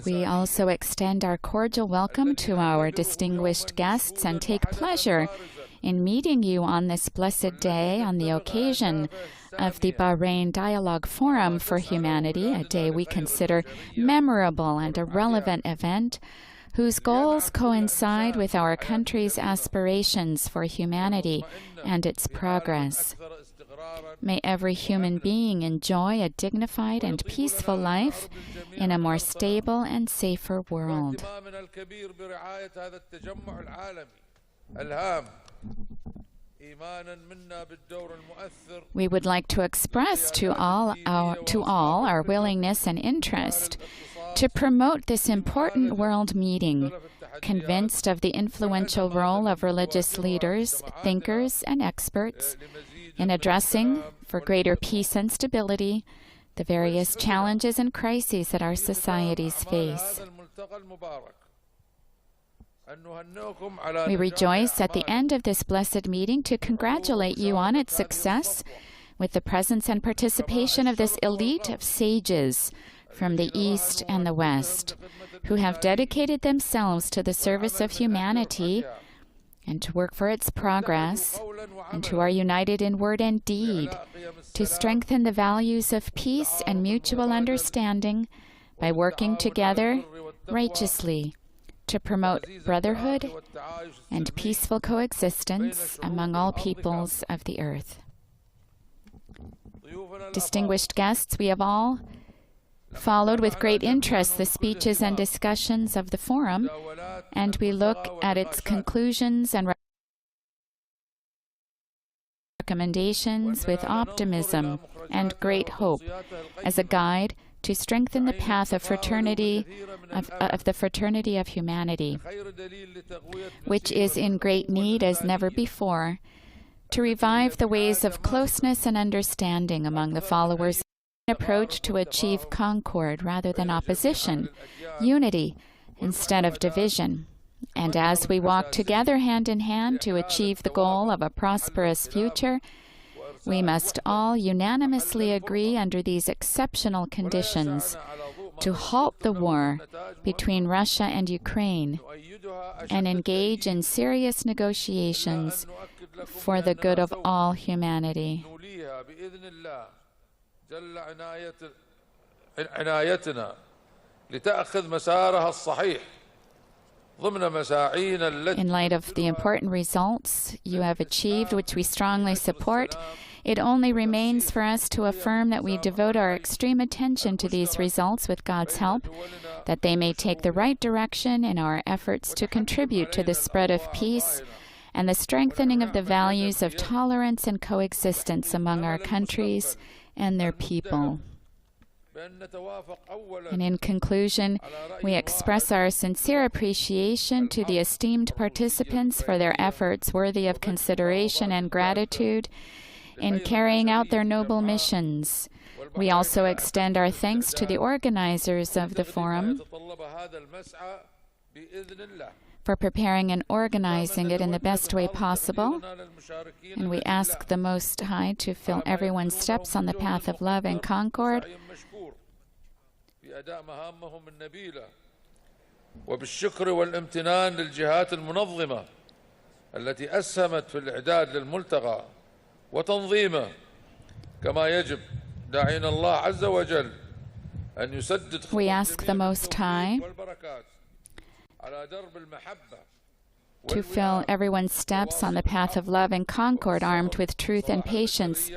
S8: We also extend our cordial welcome to our distinguished guests and take pleasure in meeting you on this blessed day on the occasion of the Bahrain Dialogue Forum for Humanity, a day we consider memorable and a relevant event whose goals coincide with our country's aspirations for humanity and its progress. May every human being enjoy a dignified and peaceful life in a more stable and safer world. We would like to express to all our willingness and interest to promote this important world meeting, convinced of the influential role of religious leaders, thinkers, and experts in addressing, for greater peace and stability, the various challenges and crises that our societies face. We rejoice at the end of this blessed meeting to congratulate you on its success with the presence and participation of this elite of sages from the East and the West, who have dedicated themselves to the service of humanity and to work for its progress, and who are united in word and deed to strengthen the values of peace and mutual understanding by working together righteously to promote brotherhood and peaceful coexistence among all peoples of the earth. Distinguished guests, we have all followed with great interest the speeches and discussions of the forum, and we look at its conclusions and recommendations with optimism and great hope as a guide to strengthen the path of fraternity, of the fraternity of humanity, which is in great need as never before, to revive the ways of closeness and understanding among the followers, an approach to achieve concord rather than opposition, unity instead of division. And as we walk together hand in hand to achieve the goal of a prosperous future, We must all unanimously agree under these exceptional conditions to halt the war between Russia and Ukraine and engage in serious negotiations for the good of all humanity. In light of the important results you have achieved, which we strongly support, it only remains for us to affirm that we devote our extreme attention to these results with God's help, that they may take the right direction in our efforts to contribute to the spread of peace and the strengthening of the values of tolerance and coexistence among our countries and their people. And in conclusion, we express our sincere appreciation to the esteemed participants for their efforts worthy of consideration and gratitude in carrying out their noble missions. We also extend our thanks to the organizers of the forum for preparing and organizing it in the best way possible. And we ask the Most High to fill everyone's steps on the path of love and concord.
S10: وبالشكر والامتنان للجهات المنظمة التي أسهمت في الإعداد للملتقى وتنظيمه كما يجب داعين الله عز وجل أن يسدد
S8: We ask the Most High to fill everyone's steps on the path of love and concord, armed with truth and patience,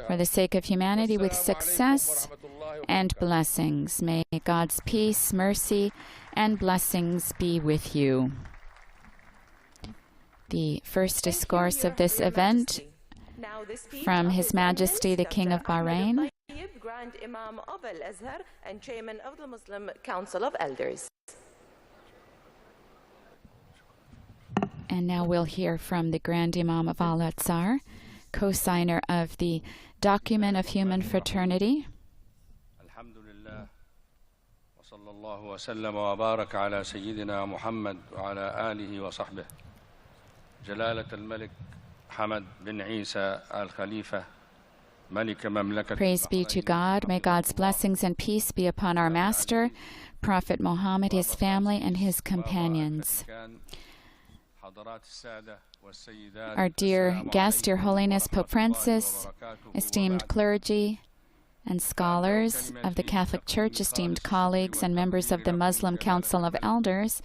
S8: for the sake of humanity, with success and blessings. May God's peace, mercy, and blessings be with you. The first discourse of this event from His Majesty the King of Bahrain,
S9: Grand Imam of Al-Azhar and Chairman of the Muslim Council of Elders.
S8: And now we'll hear from the Grand Imam of Al-Azhar, co-signer of the Document of Human Fraternity.
S11: Alhamdulillah, wa sallallahu wa sallam wa baraka ala Sayyidina Muhammad wa ala alihi wa sahbihi. Jalalat al-Malik Hamad bin Isa al-Khalifa,
S8: Praise be to God. May God's blessings and peace be upon our Master, Prophet Muhammad, his family, and his companions. Our dear guest, Your Holiness Pope Francis, esteemed clergy and scholars of the Catholic Church, esteemed colleagues and members of the Muslim Council of Elders,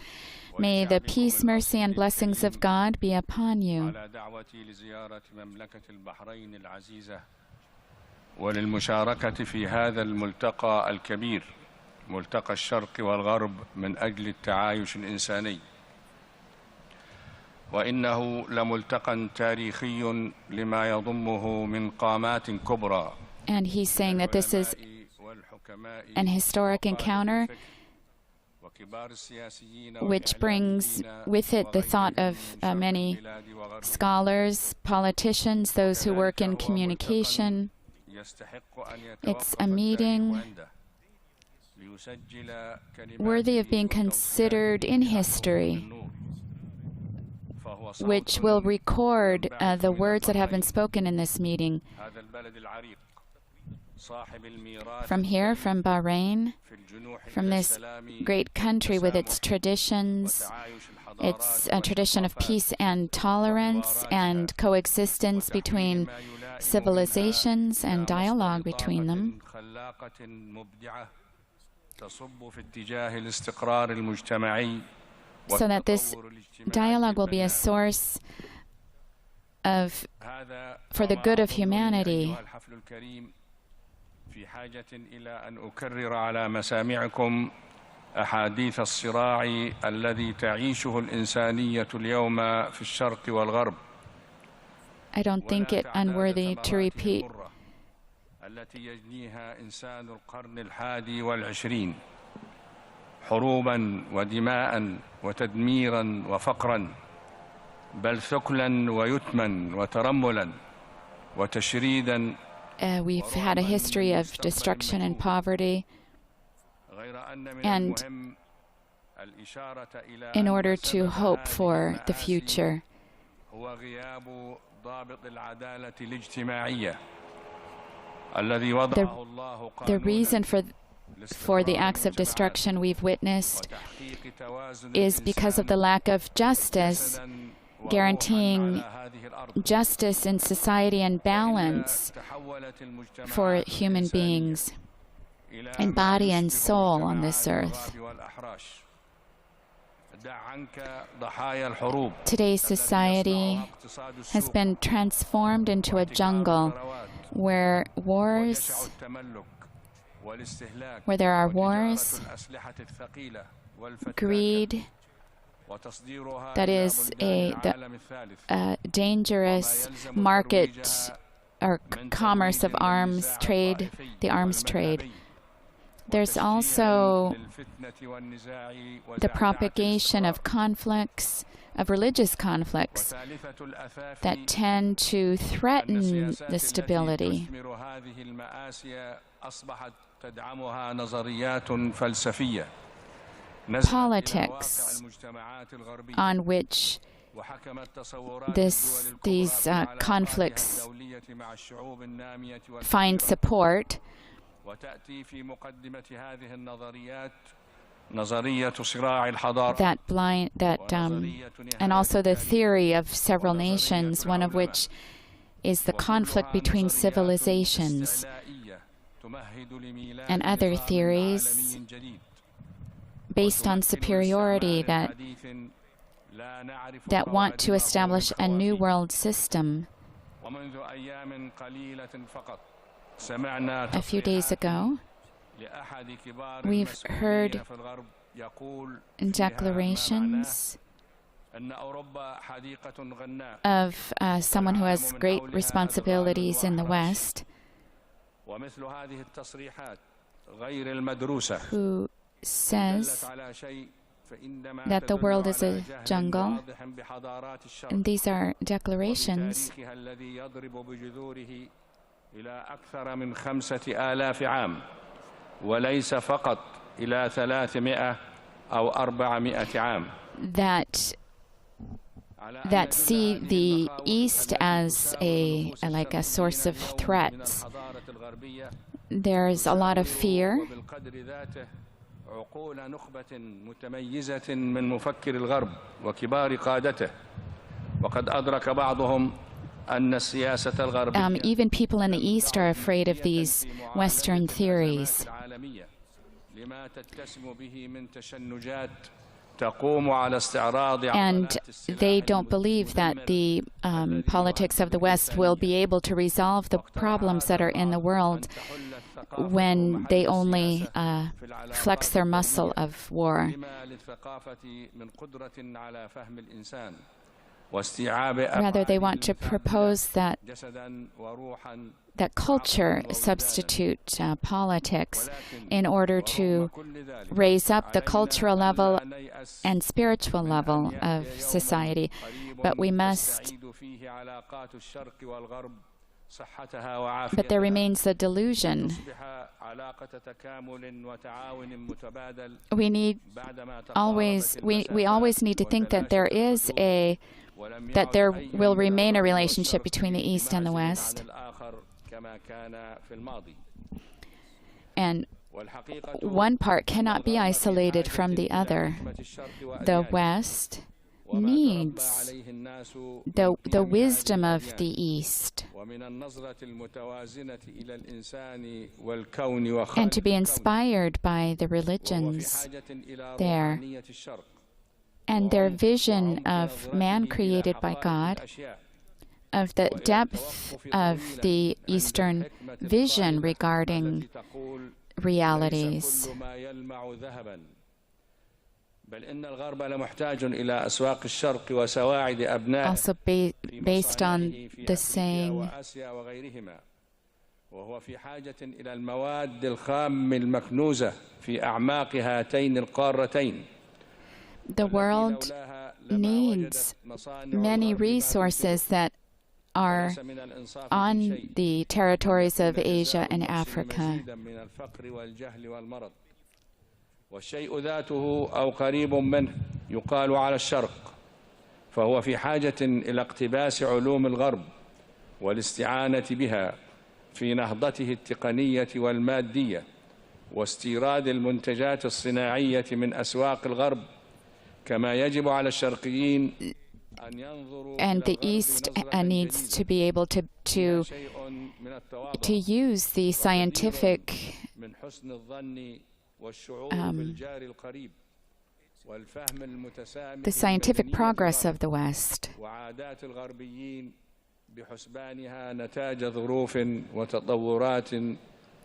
S8: may the peace, mercy, and blessings of God be upon you.
S11: وللمشاركة في هذا الملتقى الكبير ملتقى الشرق والغرب من أجل التعايش الإنساني وإنه لملتقى تاريخي لما يضمه من قامات كبرى.
S8: And he's saying that this is an historic encounter which brings with it the thought of many scholars, politicians, those who work in communication. It's a meeting worthy of being considered in history, which will record the words that have been spoken in this meeting. From here, from Bahrain, from this great country with its traditions, its tradition of peace and tolerance and coexistence between civilizations and dialogue between them, so that this dialogue will be a source for the good of humanity.
S11: في حاجة إلى أن أكرر على مسامعكم أحاديث الصراع الذي تعيشه الإنسانية اليوم في الشرق والغرب.
S8: I don't think it unworthy to repeat
S11: التي يجنيها إنسان القرن الحادي والعشرين حروبا ودماء وتدميرا وفقرا بل ثقلا ويتما وترملا وتشريدا.
S8: We've had a history of destruction and poverty, and in order to hope for the future, The reason for the acts of destruction we've witnessed is because of the lack of justice, guaranteeing justice in society and balance for human beings in body and soul on this earth. Today's society has been transformed into a jungle where there are wars, greed, that is a dangerous market or commerce of arms trade, the arms trade. There's also the propagation of conflicts, of religious conflicts, that tend to threaten the stability. Politics on which these conflicts find support and also the theory of several nations, one of which is the conflict between civilizations, and other theories based on superiority that want to establish a new world system. A few days ago, we've heard declarations of someone who has great responsibilities in the West, who says that the world is a jungle, and these are declarations that see the East as like a source of threats. There's a lot of fear. Even people in the East are afraid of these Western theories. And they don't believe that the politics of the West will be able to resolve the problems that are in the world when they only flex their muscle of war. Rather, they want to propose that culture substitute politics in order to raise up the cultural level and spiritual level of society. But there remains the delusion. We always need to think that there will remain a relationship between the East and the West. And one part cannot be isolated from the other. The West needs the wisdom of the East and to be inspired by the religions there and their vision of man created by God, of the depth of the Eastern vision regarding realities. Also based on the saying, the world needs many resources that are on the territories of Asia and Africa.
S11: والشيء ذاته أو قريب منه يقال على الشرق فهو في حاجة إلى اقتباس علوم الغرب والاستعانة بها في نهضته التقنية والمادية واستيراد المنتجات الصناعية من أسواق الغرب كما يجب على الشرقيين أن ينظروا
S8: And the East needs to be able to use the scientific
S11: من حسن الظن والشعور بالجار القريب والفهم المتسامح
S8: the scientific progress of the West.
S11: وعادات الغربيين بحسبانها نتاج ظروف وتطورات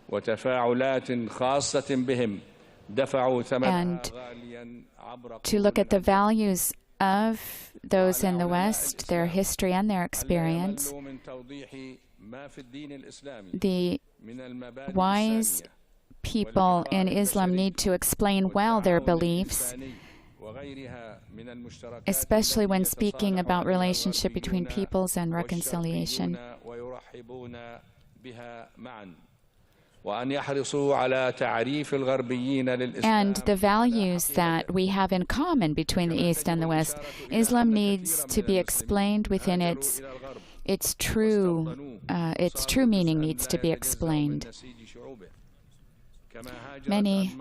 S11: وتفاعلات خاصة بهم دفعوا ثمنها غاليا عبر
S8: to look at the values of those in the West, their history and their experience. The wise people in Islam need to explain well their beliefs, especially when speaking about relationship between peoples and reconciliation. And the values that we have in common between the East and the West, Islam needs to be explained within its true meaning needs to be explained. Many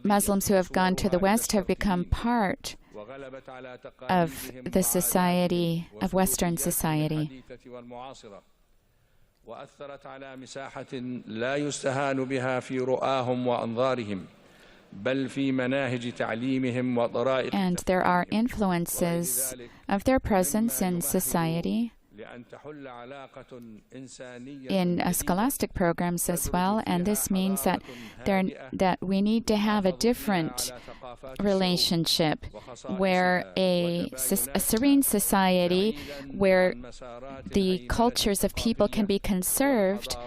S8: Muslims who have gone to the West have become part of the society, of Western society.
S11: وأثرت على مساحة لا يستهان بها في رؤاهم وأنظارهم بل في مناهج تعليمهم وطرائق.
S8: And there are influences of their presence in society, in scholastic programs as well, and this means that we need to have a different relationship, where a serene society where the cultures of people can be conserved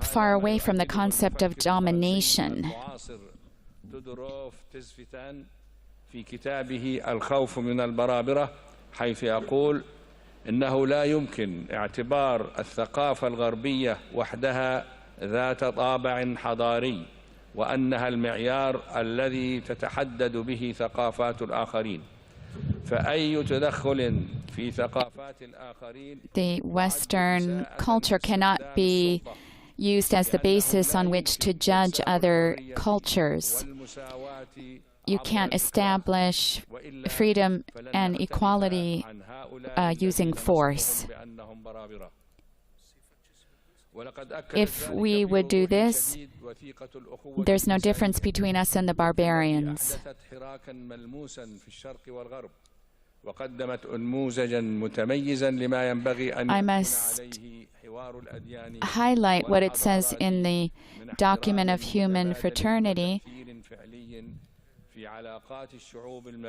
S8: far away from the concept of domination.
S11: حيث يقول إنه لا يمكن اعتبار الثقافة الغربية وحدها ذات طابع حضاري وأنها المعيار الذي تتحدد به ثقافات الآخرين فأي تدخل في ثقافات الآخرين.
S8: The Western culture cannot be used as the basis on which to judge other cultures. You can't establish freedom and equality using force. If we would do this, there's no difference between us and the barbarians. I must highlight what it says in the document of human fraternity,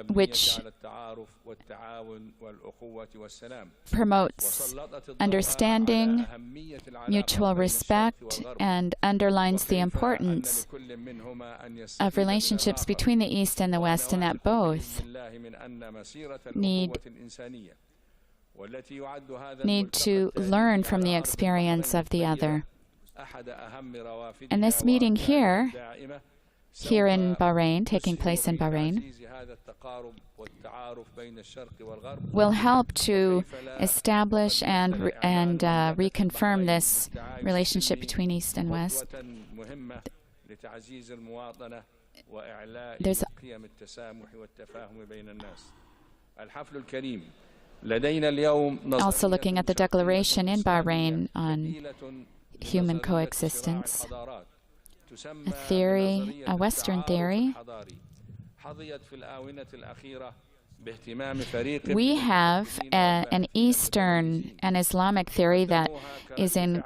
S8: which promotes understanding, mutual respect, and underlines the importance of relationships between the East and the West, and that both need to learn from the experience of the other. And this meeting here in Bahrain, taking place in Bahrain, will help to establish and reconfirm this relationship between East and West. There's also looking at the declaration in Bahrain on human coexistence. A theory, a Western theory. We have an Eastern and Islamic theory that is in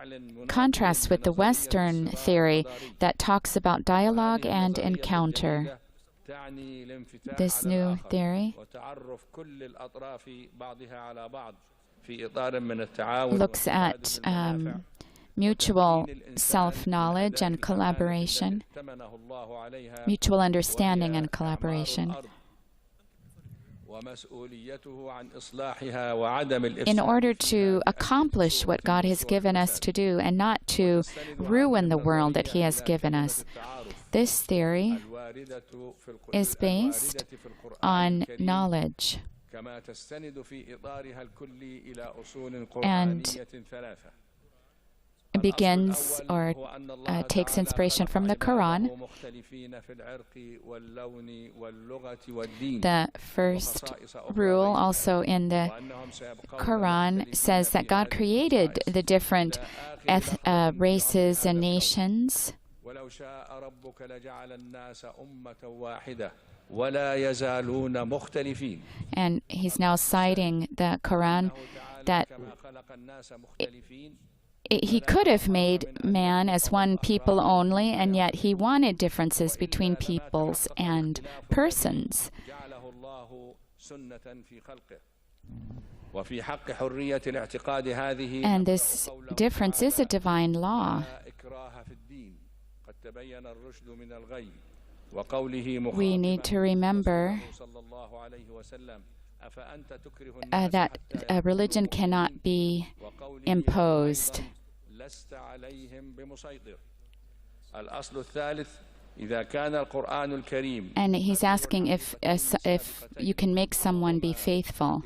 S8: contrast with the Western theory that talks about dialogue and encounter. This new theory looks at mutual self-knowledge and collaboration, mutual understanding and collaboration. In order to accomplish what God has given us to do and not to ruin the world that He has given us. This theory is based on knowledge. and begins or takes inspiration from the Quran. The first rule also in the Quran says that God created the different races and nations. And he's now citing the Quran that he could have made man as one people only, and yet he wanted differences between peoples and persons. And this difference is a divine law. We need to remember that religion cannot be imposed. And he's asking if you can make someone be faithful.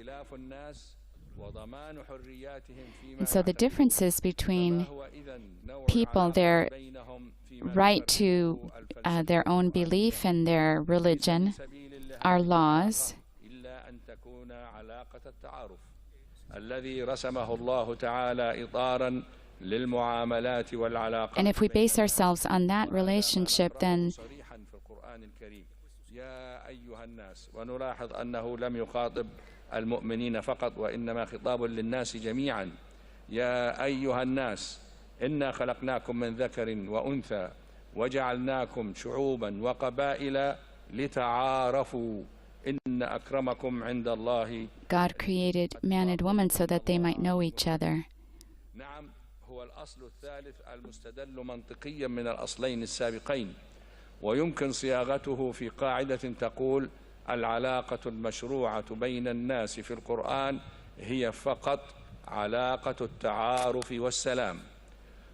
S8: And so the differences between people, their right to their own belief and their religion, are laws. And if we base ourselves on that relationship, then
S11: المؤمنين فقط وإنما خطاب للناس جميعا يا أيها الناس إنا خلقناكم من ذكر وأنثى وجعلناكم شعوبا وقبائل لتعارفوا إن أكرمكم عند الله.
S8: God created man and woman so that they might know each other.
S11: نعم هو الأصل الثالث المستدل منطقيا من الأصلين السابقين ويمكن صياغته في قاعدة تقول العلاقة المشروعة بين الناس في القرآن هي فقط علاقة التعارف والسلام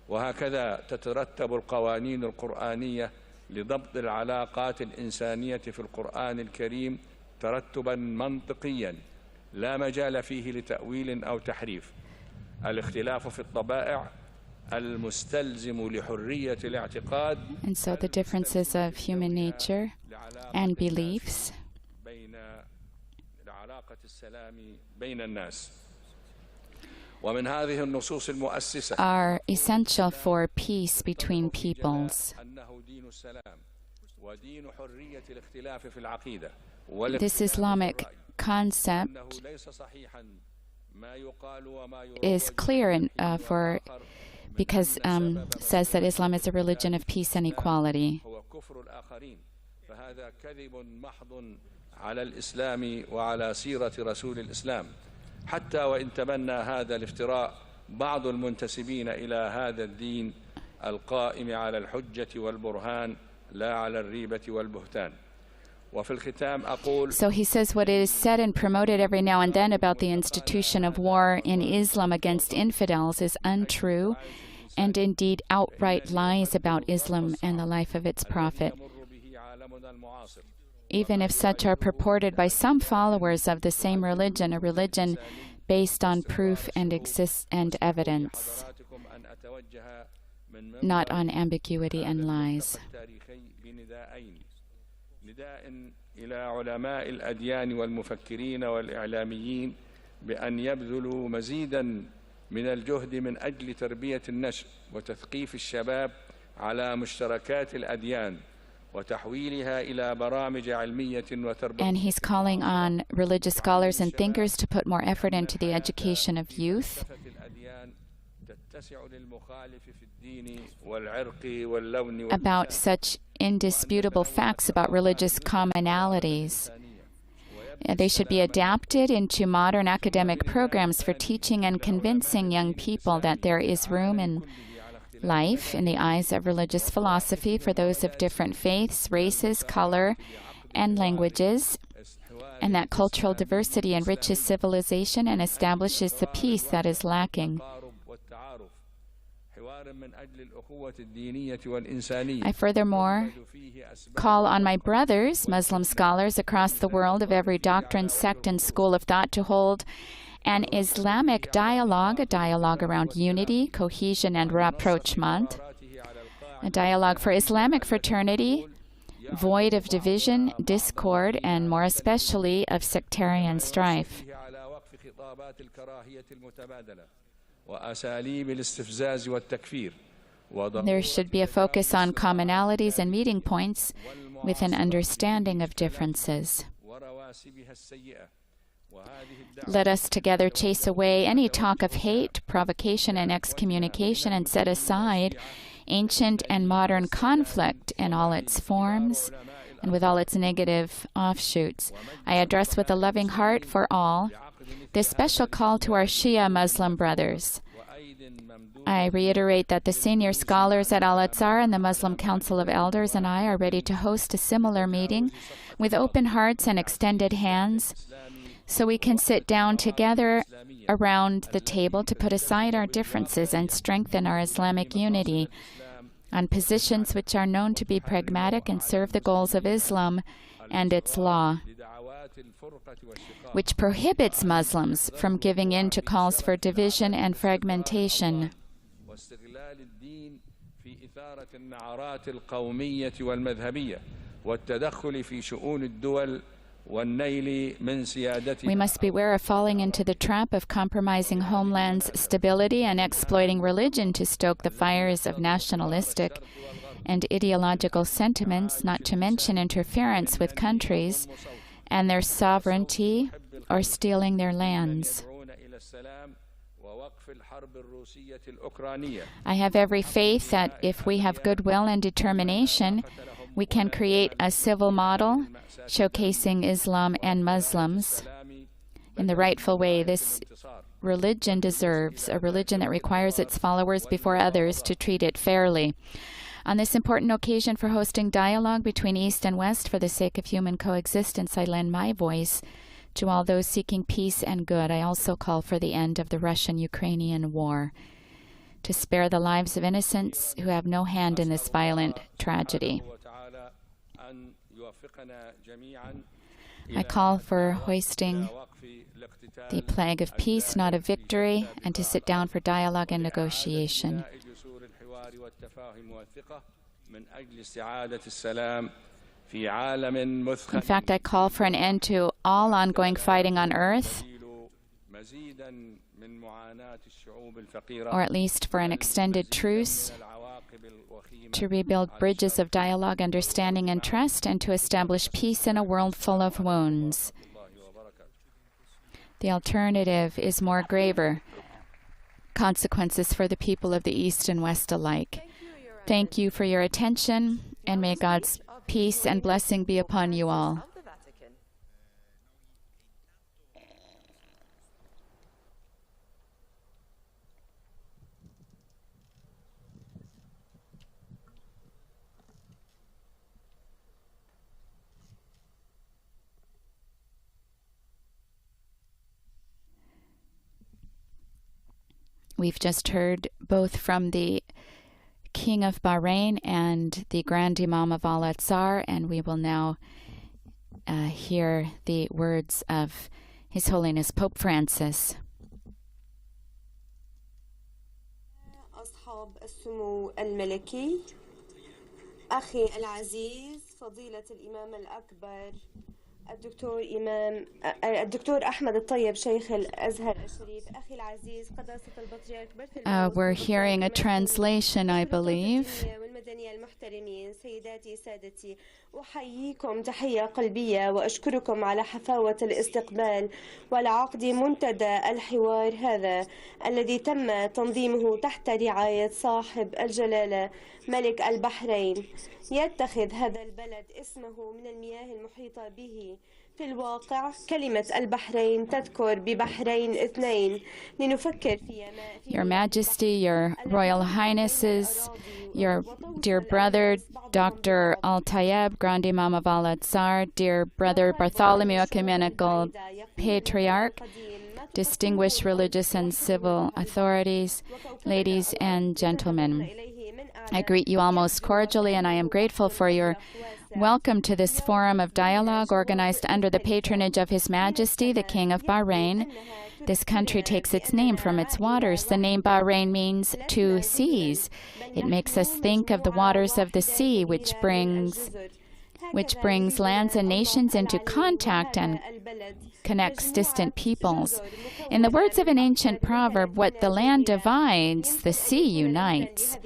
S11: وهكذا تترتب القوانين القرآنية لضبط العلاقات الإنسانية في القرآن الكريم ترتبا منطقيا لا مجال فيه لتأويل أو تحريف. الاختلاف في الطبائع المستلزم لحرية الاعتقاد.
S8: And so the differences of human nature and beliefs are essential for peace between peoples. This Islamic concept is clear because says that Islam is a religion of peace and equality.
S11: على الإسلام وعلى سيرة رسول الإسلام حتى وإن تبنى هذا الافتراء بعض المنتسبين إلى هذا الدين القائم على الحجة والبرهان لا على الريبة والبهتان. وفي الختام أقول
S8: So he says what is said and promoted every now and then about the institution of war in Islam against infidels is untrue and indeed outright lies about Islam and the life of its prophet. Even if such are purported by some followers of the same religion, a religion based on proof and evidence, not on ambiguity and lies.
S11: إلى علماء الأديان والمفكرين والإعلاميين بأن يبذلوا مزيدا من الجهد من أجل تربية النشء وتثقيف الشباب على مشتركات الأديان وتحويلها إلى برامج علمية وتربوية.
S8: And he's calling on religious scholars and thinkers to put more effort into the education of youth about such indisputable facts about religious commonalities. They should be adapted into modern academic programs for teaching and convincing young people that there is room in life in the eyes of religious philosophy for those of different faiths, races, color, and languages, and that cultural diversity enriches civilization and establishes the peace that is lacking. I furthermore call on my brothers, Muslim scholars across the world of every doctrine, sect, and school of thought to hold an Islamic dialogue, a dialogue around unity, cohesion, and rapprochement, a dialogue for Islamic fraternity, void of division, discord, and more especially of sectarian strife. There should be a focus on commonalities and meeting points with an understanding of differences. Let us together chase away any talk of hate, provocation, and excommunication, and set aside ancient and modern conflict in all its forms and with all its negative offshoots. I address with a loving heart for all this special call to our Shia Muslim brothers. I reiterate that the senior scholars at Al-Azhar and the Muslim Council of Elders and I are ready to host a similar meeting with open hearts and extended hands, so we can sit down together around the table to put aside our differences and strengthen our Islamic unity on positions which are known to be pragmatic and serve the goals of Islam and its law, which prohibits Muslims from giving in to calls for division and fragmentation. We must beware of falling into the trap of compromising homeland's stability and exploiting religion to stoke the fires of nationalistic and ideological sentiments, not to mention interference with countries and their sovereignty or stealing their lands. I have every faith that if we have goodwill and determination, we can create a civil model showcasing Islam and Muslims in the rightful way. This religion deserves a religion that requires its followers before others to treat it fairly. On this important occasion for hosting dialogue between East and West for the sake of human coexistence, I lend my voice to all those seeking peace and good. I also call for the end of the Russian-Ukrainian war, to spare the lives of innocents who have no hand in this violent tragedy. I call for hoisting the flag of peace, not of victory, and to sit down for dialogue and negotiation. In fact, I call for an end to all ongoing fighting on earth, or at least for an extended truce, to rebuild bridges of dialogue, understanding, and trust, and to establish peace in a world full of wounds. The alternative is more graver consequences for the people of the East and West alike. Thank you for your attention, and may God's peace and blessing be upon you all. We've just heard both from the King of Bahrain and the Grand Imam of Al-Azhar, and we will now hear the words of His Holiness Pope Francis.
S12: أصحاب السمو الملكي أخي العزيز فضيلة الإمام الأكبر الدكتور أحمد الطيب شيخ الأزهر الشريف أخي العزيز قداسة البطريرك
S8: We're hearing a translation, I believe.
S12: والمدنية المحترمين سيداتي سادتي أحييكم تحية قلبية وأشكركم على حفاوة الاستقبال والعقد منتدى الحوار هذا الذي تم تنظيمه تحت رعاية صاحب الجلالة ملك البحرين. يتخذ هذا البلد اسمه من المياه المحيطة به. في الواقع كلمة البحرين تذكر ببحرين اثنين لنفكر في
S8: Your Majesty, Your Royal Highnesses, your dear brother, Dr. Al-Tayyib, Grand Imam of Al-Azhar, dear brother Bartholomew, Ecumenical Patriarch, distinguished religious and civil authorities, ladies and gentlemen. I greet you all most cordially, and I am grateful for your welcome to this forum of dialogue organized under the patronage of His Majesty, the King of Bahrain. This country takes its name from its waters. The name Bahrain means two seas. It makes us think of the waters of the sea, which brings lands and nations into contact and connects distant peoples. In the words of an ancient proverb, what the land divides, the sea unites.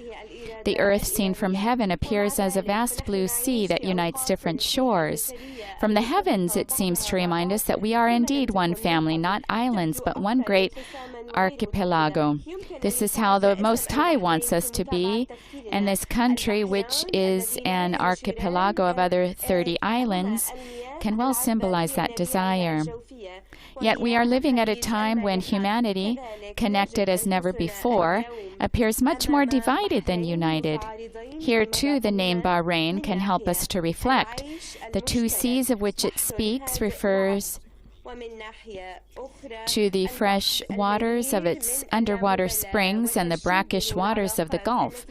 S8: The earth seen from heaven appears as a vast blue sea that unites different shores. From the heavens, it seems to remind us that we are indeed one family, not islands, but one great archipelago. This is how the Most High wants us to be, and this country, which is an archipelago of other 30 islands, can well symbolize that desire. Yet we are living at a time when humanity, connected as never before, appears much more divided than united. Here, too, the name Bahrain can help us to reflect. The two seas of which it speaks refers to the fresh waters of its underwater springs and the brackish waters of the Gulf.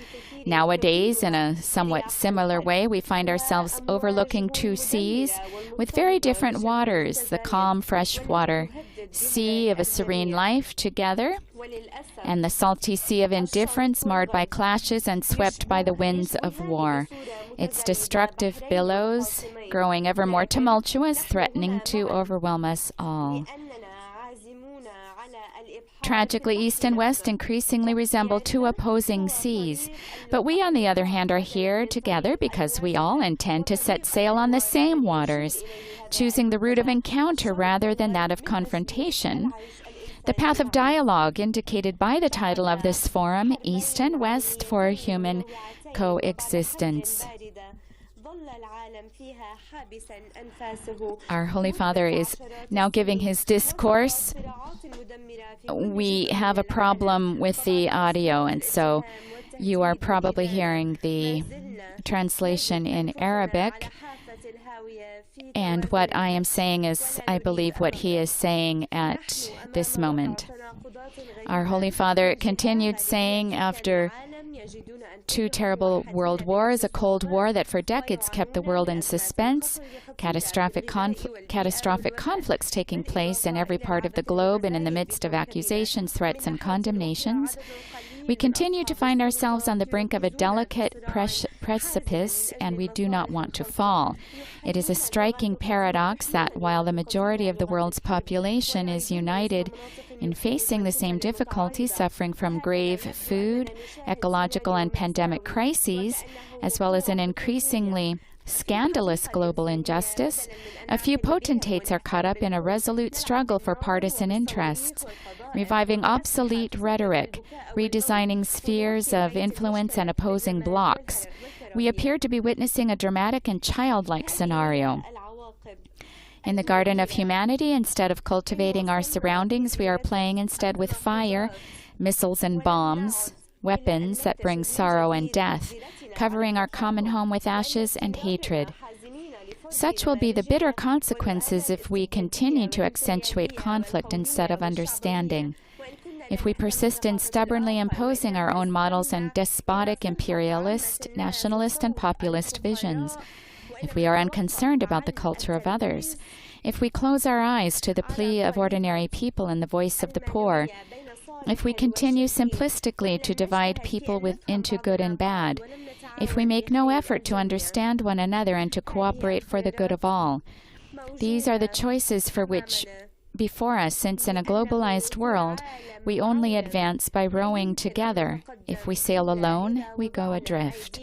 S8: Nowadays, in a somewhat similar way, we find ourselves overlooking two seas with very different waters, the calm, fresh water sea of a serene life together, and the salty sea of indifference marred by clashes and swept by the winds of war. Its destructive billows growing ever more tumultuous, threatening to overwhelm us all. Tragically, East and West increasingly resemble two opposing seas. But we, on the other hand, are here together because we all intend to set sail on the same waters, choosing the route of encounter rather than that of confrontation. The path of dialogue indicated by the title of this forum, East and West for Human Coexistence. Our Holy Father is now giving his discourse. We have a problem with the audio, and so you are probably hearing the translation in Arabic. And what I am saying is, I believe, what he is saying at this moment. Our Holy Father continued saying, after two terrible world wars, a Cold War that for decades kept the world in suspense, catastrophic conflicts taking place in every part of the globe and in the midst of accusations, threats, and condemnations, we continue to find ourselves on the brink of a delicate precipice, and we do not want to fall. It is a striking paradox that while the majority of the world's population is united in facing the same difficulties, suffering from grave food, ecological, and pandemic crises, as well as an increasingly scandalous global injustice, a few potentates are caught up in a resolute struggle for partisan interests, reviving obsolete rhetoric, redesigning spheres of influence and opposing blocs. We appear to be witnessing a dramatic and childlike scenario. In the Garden of Humanity, instead of cultivating our surroundings, we are playing instead with fire, missiles and bombs, weapons that bring sorrow and death, covering our common home with ashes and hatred. Such will be the bitter consequences if we continue to accentuate conflict instead of understanding. If we persist in stubbornly imposing our own models and despotic imperialist, nationalist, and populist visions, if we are unconcerned about the culture of others, if we close our eyes to the plea of ordinary people and the voice of the poor, if we continue simplistically to divide people into good and bad, if we make no effort to understand one another and to cooperate for the good of all, these are the choices for which before us, since in a globalized world, we only advance by rowing together. If we sail alone, we go adrift.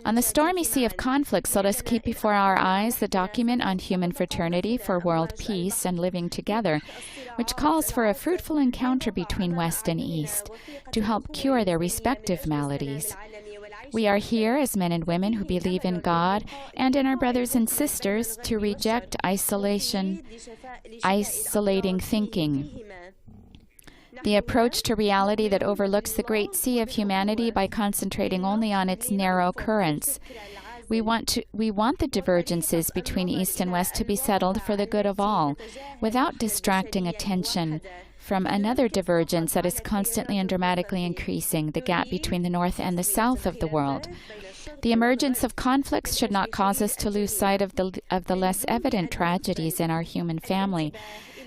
S8: On the stormy sea of conflicts, let us keep before our eyes the document on human fraternity for world peace and living together, which calls for a fruitful encounter between West and East to help cure their respective maladies. We are here as men and women who believe in God and in our brothers and sisters to reject isolating thinking. The approach to reality that overlooks the great sea of humanity by concentrating only on its narrow currents. We want the divergences between East and West to be settled for the good of all, without distracting attention from another divergence that is constantly and dramatically increasing, the gap between the north and the south of the world. The emergence of conflicts should not cause us to lose sight of the less evident tragedies in our human family,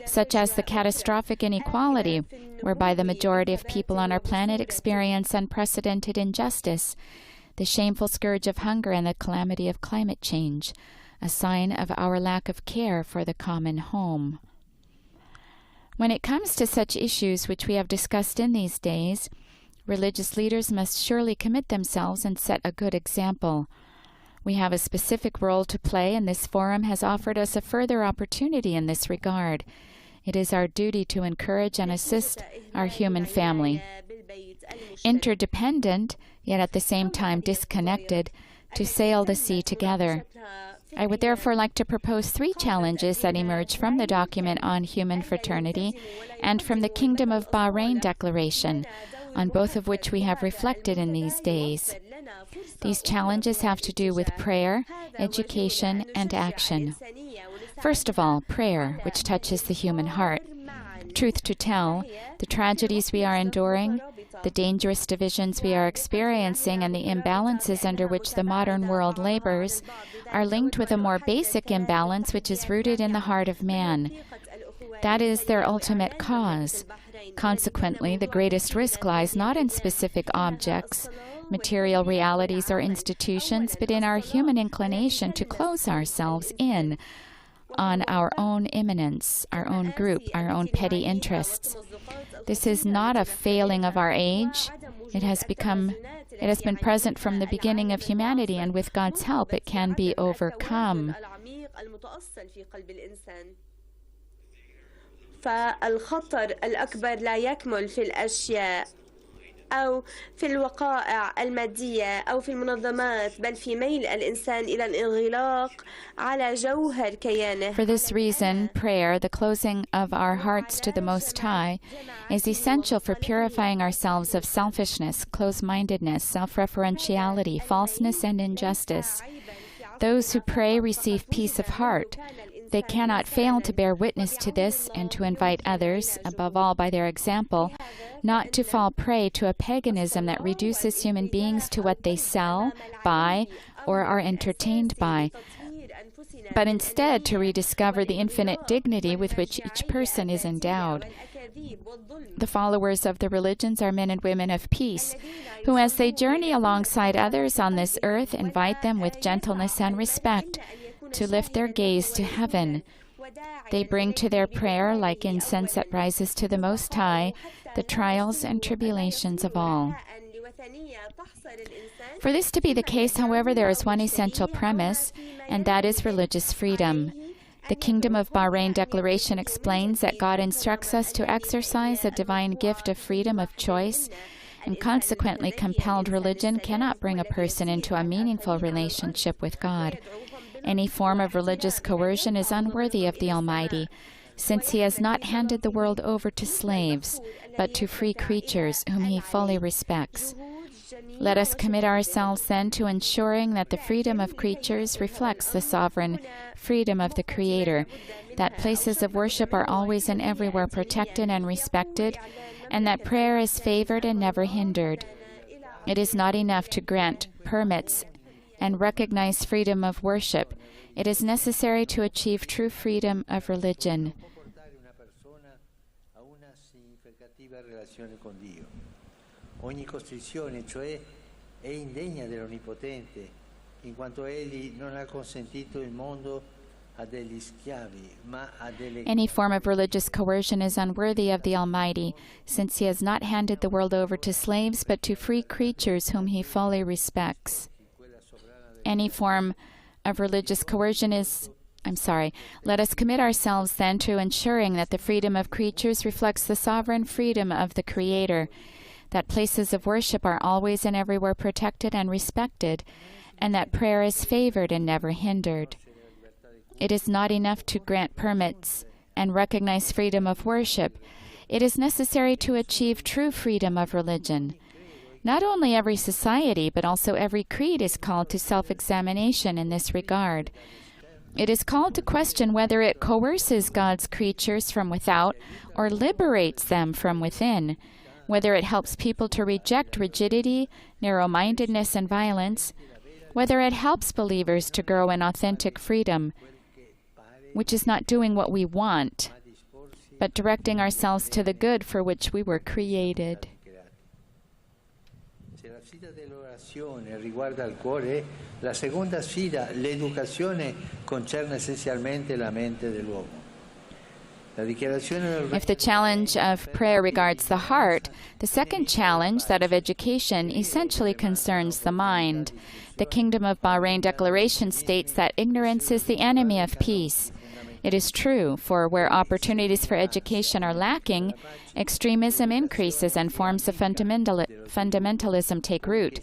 S8: such as the catastrophic inequality, whereby the majority of people on our planet experience unprecedented injustice, the shameful scourge of hunger, and the calamity of climate change, a sign of our lack of care for the common home. When it comes to such issues which we have discussed in these days, religious leaders must surely commit themselves and set a good example. We have a specific role to play, and this forum has offered us a further opportunity in this regard. It is our duty to encourage and assist our human family. Interdependent, yet at the same time disconnected, to sail the sea together. I would therefore like to propose 3 challenges that emerge from the document on human fraternity and from the Kingdom of Bahrain Declaration, on both of which we have reflected in these days. These challenges have to do with prayer, education, and action. First of all, prayer, which touches the human heart. Truth to tell, the tragedies we are enduring, the dangerous divisions we are experiencing, and the imbalances under which the modern world labors are linked with a more basic imbalance which is rooted in the heart of man. That is their ultimate cause. Consequently, the greatest risk lies not in specific objects, material realities, or institutions, but in our human inclination to close ourselves in on our own immanence, our own group, our own petty interests. This is not a failing of our age. It has been present from the beginning of humanity, and with God's help it can be overcome.
S12: فالخطر الأكبر لا يكمن في الأشياء أو في الوقائع المادية أو في المنظمات بل في ميل الإنسان إلى الانغلاق على جوهر كيانه.
S8: For this reason, prayer, the closing of our hearts to the Most High, is essential for purifying ourselves of selfishness, close-mindedness, self-referentiality, falseness, and injustice. Those who pray receive peace of heart. They cannot fail to bear witness to this and to invite others, above all by their example, not to fall prey to a paganism that reduces human beings to what they sell, buy, or are entertained by, but instead to rediscover the infinite dignity with which each person is endowed. The followers of the religions are men and women of peace, who as they journey alongside others on this earth invite them with gentleness and respect to lift their gaze to heaven. They bring to their prayer, like incense that rises to the Most High, the trials and tribulations of all. For this to be the case, however, there is one essential premise, and that is religious freedom. The Kingdom of Bahrain Declaration explains that God instructs us to exercise the divine gift of freedom of choice, and consequently compelled religion cannot bring a person into a meaningful relationship with God. Any form of religious coercion is unworthy of the Almighty, since He has not handed the world over to slaves, but to free creatures whom He fully respects. Let us commit ourselves then to ensuring that the freedom of creatures reflects the sovereign freedom of the Creator, that places of worship are always and everywhere protected and respected, and that prayer is favored and never hindered. It is not enough to grant permits and recognize freedom of worship. It is necessary to achieve true freedom of religion.
S13: Ogni costrizione, cioè, è indegna dell'Onnipotente, in quanto Egli non ha consentito il mondo a degli schiavi, ma a delle...
S8: Any form of religious coercion is unworthy of the Almighty, since He has not handed the world over to slaves, but to free creatures whom He fully respects. Any form of religious coercion is... Let us commit ourselves then to ensuring that the freedom of creatures reflects the sovereign freedom of the Creator, that places of worship are always and everywhere protected and respected, and that prayer is favored and never hindered. It is not enough to grant permits and recognize freedom of worship. It is necessary to achieve true freedom of religion. Not only every society, but also every creed is called to self-examination in this regard. It is called to question whether it coerces God's creatures from without or liberates them from within, whether it helps people to reject rigidity, narrow-mindedness, and violence, whether it helps believers to grow in authentic freedom, which is not doing what we want, but directing ourselves to the good for which we were created.
S13: Se la sfida dell'orazione riguarda il cuore, la seconda sfida, l'educazione, concerne essenzialmente la mente dell'uomo.
S8: If the challenge of prayer regards the heart, the second challenge, that of education, essentially concerns the mind. The Kingdom of Bahrain Declaration states that ignorance is the enemy of peace. It is true, for where opportunities for education are lacking, extremism increases and forms of fundamentalism take root.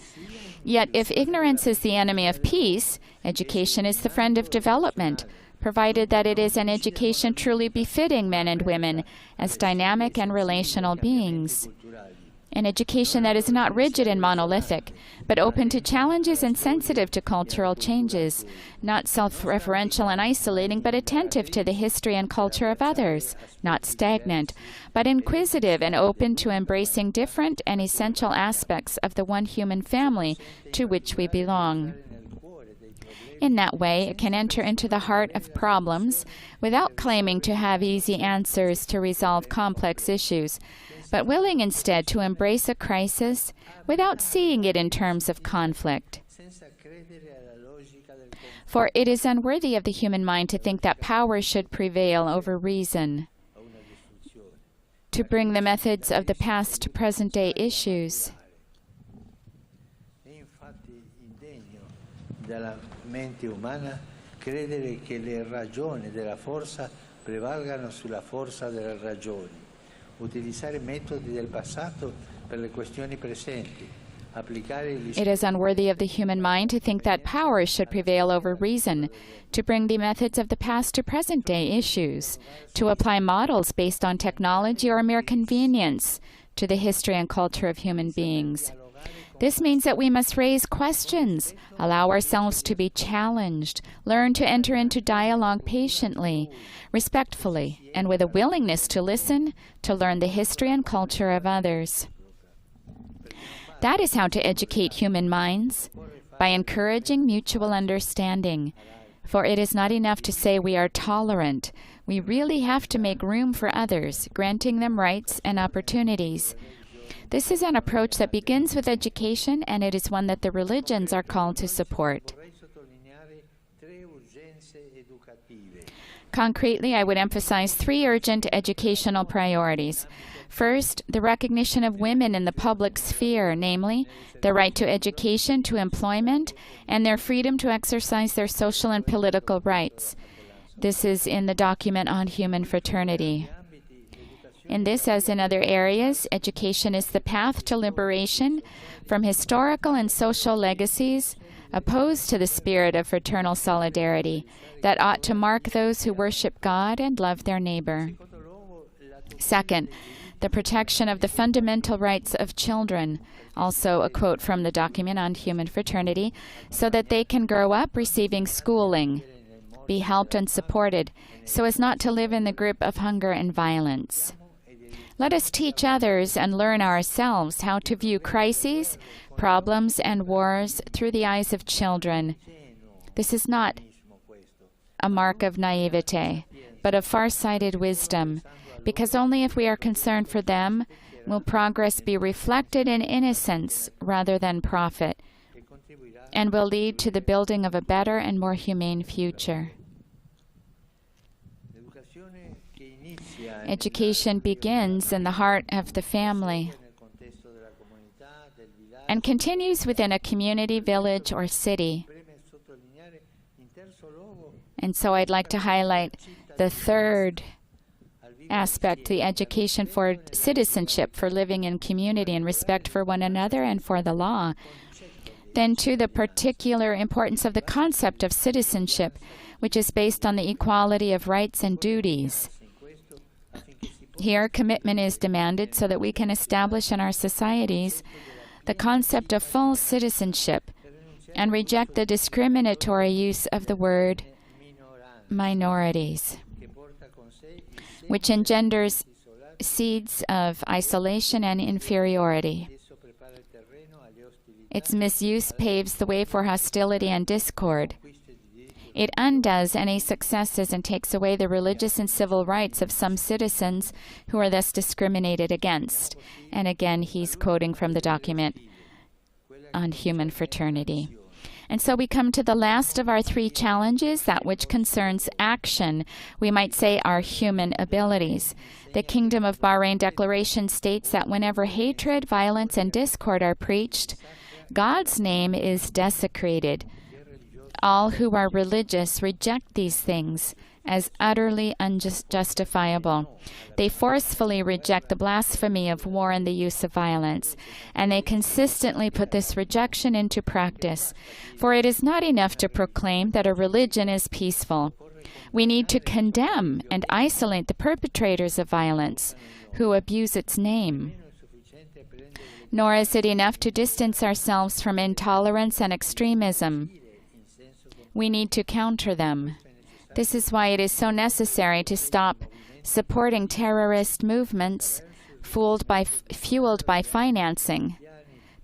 S8: Yet, if ignorance is the enemy of peace, education is the friend of development, provided that it is an education truly befitting men and women as dynamic and relational beings. An education that is not rigid and monolithic, but open to challenges and sensitive to cultural changes, not self-referential and isolating, but attentive to the history and culture of others, not stagnant, but inquisitive and open to embracing different and essential aspects of the one human family to which we belong. In that way, it can enter into the heart of problems without claiming to have easy answers to resolve complex issues, but willing instead to embrace a crisis without seeing it in terms of conflict. For it is unworthy of the human mind to think that power should prevail over reason, to bring the methods of the past to present-day issues.
S13: Della mente umana credere che le ragioni della forza prevalgano sulla forza delle ragioni, utilizzare metodi del passato per le questioni presenti, applicare gli
S8: It is unworthy of the human mind to think that power should prevail over reason, to bring the methods of the past to present-day issues, to apply models based on technology or mere convenience to the history and culture of human beings. This means that we must raise questions, allow ourselves to be challenged, learn to enter into dialogue patiently, respectfully, and with a willingness to listen, to learn the history and culture of others. That is how to educate human minds, by encouraging mutual understanding. For it is not enough to say we are tolerant. We really have to make room for others, granting them rights and opportunities. This is an approach that begins with education, and it is one that the religions are called to support. Concretely, I would emphasize 3 urgent educational priorities. First, the recognition of women in the public sphere, namely, their right to education, to employment, and their freedom to exercise their social and political rights. This is in the document on human fraternity. In this, as in other areas, education is the path to liberation from historical and social legacies opposed to the spirit of fraternal solidarity that ought to mark those who worship God and love their neighbor. Second, the protection of the fundamental rights of children, also a quote from the document on human fraternity, so that they can grow up receiving schooling, be helped and supported, so as not to live in the grip of hunger and violence. Let us teach others and learn ourselves how to view crises, problems, and wars through the eyes of children. This is not a mark of naivete, but of far-sighted wisdom, because only if we are concerned for them will progress be reflected in innocence rather than profit, and will lead to the building of a better and more humane future. Education begins in the heart of the family and continues within a community, village, or city. And so I'd like to highlight the third aspect, the education for citizenship, for living in community and respect for one another and for the law. Then, too, the particular importance of the concept of citizenship, which is based on the equality of rights and duties. Here, commitment is demanded so that we can establish in our societies the concept of full citizenship and reject the discriminatory use of the word minorities, which engenders seeds of isolation and inferiority. Its misuse paves the way for hostility and discord. It undoes any successes and takes away the religious and civil rights of some citizens who are thus discriminated against. And again, he's quoting from the document on human fraternity. And so we come to the last of our three challenges, that which concerns action. We might say our human abilities. The Kingdom of Bahrain Declaration states that whenever hatred, violence, and discord are preached, God's name is desecrated. All who are religious reject these things as utterly unjustifiable. They forcefully reject the blasphemy of war and the use of violence, and they consistently put this rejection into practice. For it is not enough to proclaim that a religion is peaceful. We need to condemn and isolate the perpetrators of violence who abuse its name. Nor is it enough to distance ourselves from intolerance and extremism. We need to counter them. This is why it is so necessary to stop supporting terrorist movements fueled by financing,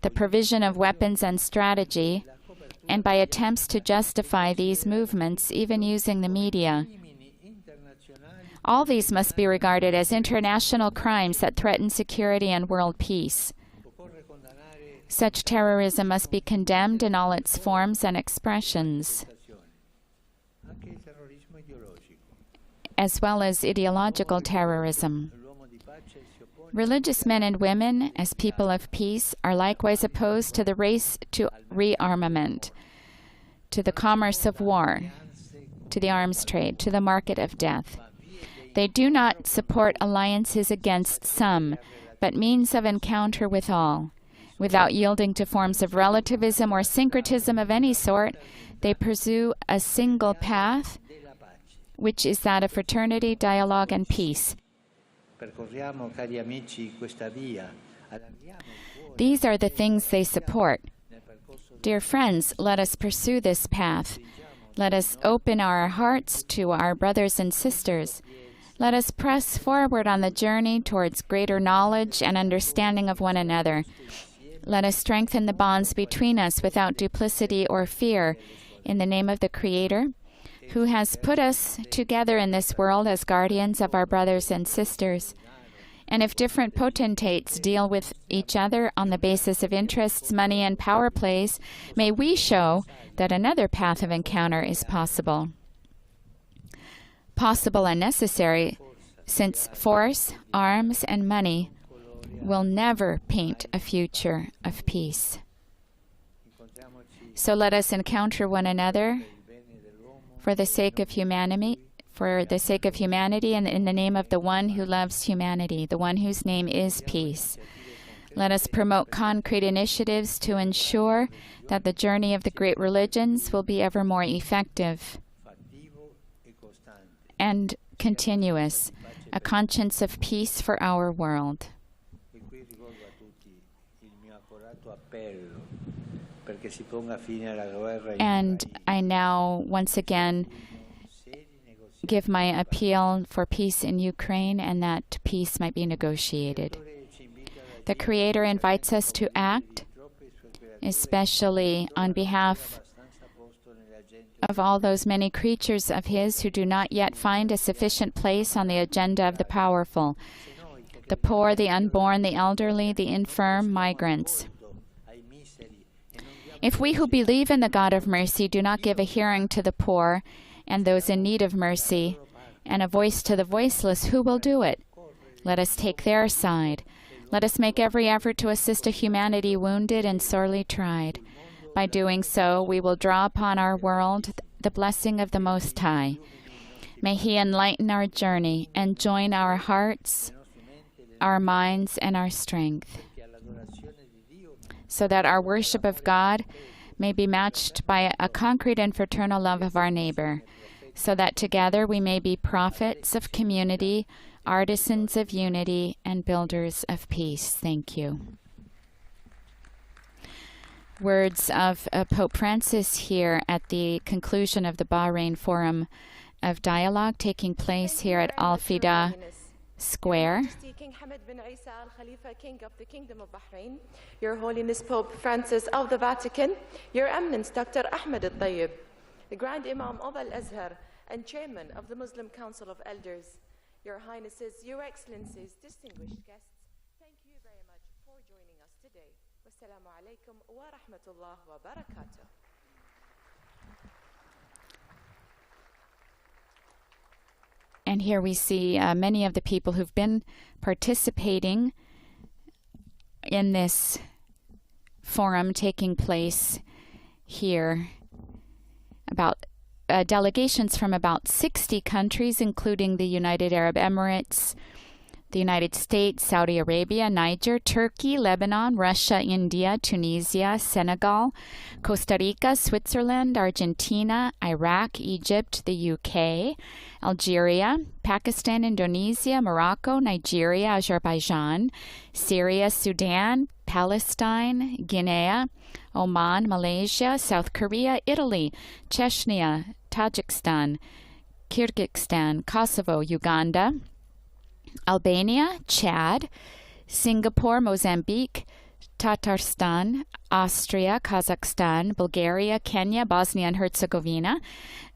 S8: the provision of weapons and strategy, and by attempts to justify these movements, even using the media. All these must be regarded as international crimes that threaten security and world peace. Such terrorism must be condemned in all its forms and expressions, as well as ideological terrorism. Religious men and women, as people of peace, are likewise opposed to the race to rearmament, to the commerce of war, to the arms trade, to the market of death. They do not support alliances against some, but means of encounter with all. Without yielding to forms of relativism or syncretism of any sort, they pursue a single path, which is that of fraternity, dialogue, and peace. These are the things they support. Dear friends, let us pursue this path. Let us open our hearts to our brothers and sisters. Let us press forward on the journey towards greater knowledge and understanding of one another. Let us strengthen the bonds between us without duplicity or fear, in the name of the Creator, who has put us together in this world as guardians of our brothers and sisters. And if different potentates deal with each other on the basis of interests, money, and power plays, may we show that another path of encounter is possible. Possible and necessary, since force, arms, and money will never paint a future of peace. So let us encounter one another for the sake of humanity, and in the name of the one who loves humanity, the one whose name is peace. Let us promote concrete initiatives to ensure that the journey of the great religions will be ever more effective and continuous, a conscience of peace for our world. And I now once again give my appeal for peace in Ukraine, and that peace might be negotiated. The Creator invites us to act, especially on behalf of all those many creatures of His who do not yet find a sufficient place on the agenda of the powerful: the poor, the unborn, the elderly, the infirm, migrants. If we who believe in the God of mercy do not give a hearing to the poor and those in need of mercy, and a voice to the voiceless, who will do it? Let us take their side. Let us make every effort to assist a humanity wounded and sorely tried. By doing so, we will draw upon our world the blessing of the Most High. May He enlighten our journey and join our hearts, our minds, and our strength, so that our worship of God may be matched by a concrete and fraternal love of our neighbor, so that together we may be prophets of community, artisans of unity, and builders of peace. Thank you. Words of Pope Francis here at the conclusion of the Bahrain Forum of dialogue taking place here at Al-Fida Square.
S9: King Hamad bin Isa Al-Khalifa, King of the Kingdom of Bahrain, Your Holiness Pope Francis of the Vatican, Your Eminence Dr. Ahmed Al-Tayyib, the Grand Imam of Al-Azhar and Chairman of the Muslim Council of Elders, Your Highnesses, Your Excellencies, distinguished guests, thank you very much for joining us today. Wassalamu alaikum wa rahmatullah wa barakatuh.
S8: And here we see many of the people who've been participating in this forum taking place here. About delegations from about 60 countries, including the United Arab Emirates, the United States, Saudi Arabia, Niger, Turkey, Lebanon, Russia, India, Tunisia, Senegal, Costa Rica, Switzerland, Argentina, Iraq, Egypt, the UK, Algeria, Pakistan, Indonesia, Morocco, Nigeria, Azerbaijan, Syria, Sudan, Palestine, Guinea, Oman, Malaysia, South Korea, Italy, Chechnya, Tajikistan, Kyrgyzstan, Kosovo, Uganda, Albania, Chad, Singapore, Mozambique, Tatarstan, Austria, Kazakhstan, Bulgaria, Kenya, Bosnia and Herzegovina,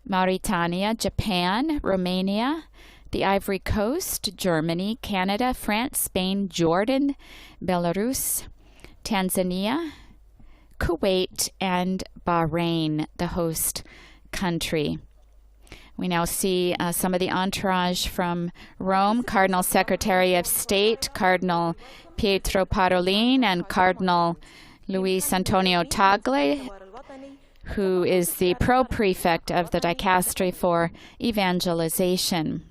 S8: Mauritania, Japan, Romania, the Ivory Coast, Germany, Canada, France, Spain, Jordan, Belarus, Tanzania, Kuwait, and Bahrain, the host country. We now see some of the entourage from Rome, Cardinal Secretary of State, Cardinal Pietro Parolin, and Cardinal Luis Antonio Tagle, who is the pro-prefect of the Dicastery for Evangelization.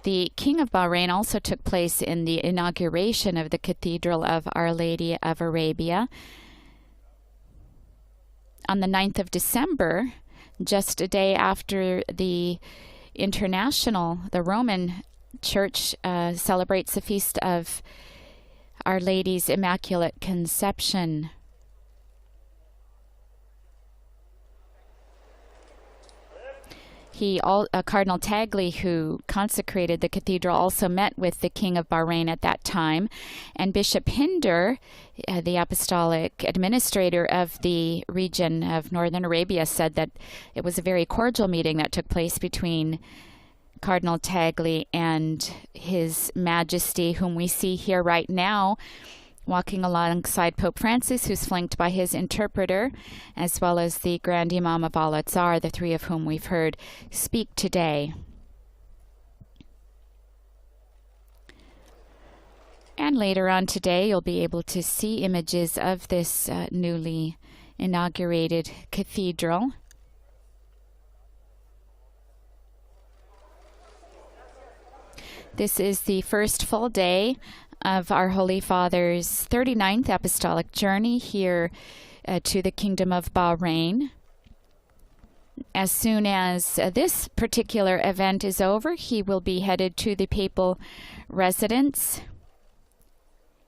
S8: The King of Bahrain also took place in the inauguration of the Cathedral of Our Lady of Arabia on the 9th of December, just a day after the Roman Church celebrates the feast of Our Lady's Immaculate Conception. Cardinal Tagle, who consecrated the cathedral, also met with the King of Bahrain at that time, and Bishop Hinder, the apostolic administrator of the region of Northern Arabia, said that it was a very cordial meeting that took place between Cardinal Tagle and His Majesty, whom we see here right now, walking alongside Pope Francis, who's flanked by his interpreter, as well as the Grand Imam of Al-Azhar, the three of whom we've heard speak today. And later on today, you'll be able to see images of this newly inaugurated cathedral. This is the first full day of our Holy Father's 39th apostolic journey here to the Kingdom of Bahrain. As soon as this particular event is over, he will be headed to the papal residence.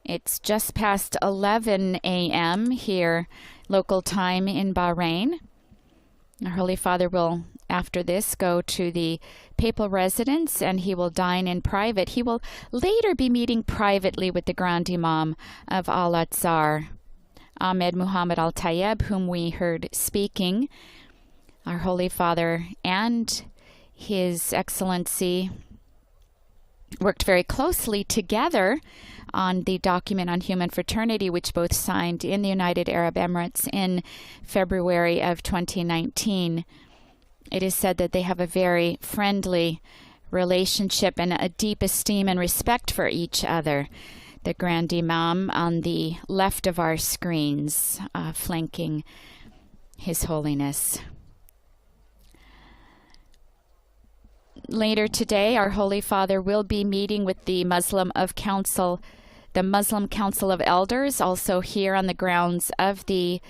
S8: It's just past 11 a.m. here, local time in Bahrain. Our Holy Father will, after this, go to the papal residence, and he will dine in private. He will later be meeting privately with the Grand Imam of Al-Azhar, Ahmed Muhammad Al-Tayyib, whom we heard speaking. Our Holy Father and His Excellency worked very closely together on the document on human fraternity, which both signed in the United Arab Emirates in February of 2019. It is said that they have a very friendly relationship and a deep esteem and respect for each other. The Grand Imam on the left of our screens, flanking His Holiness. Later today, our Holy Father will be meeting with the Muslim Council of Elders, also here on the grounds of the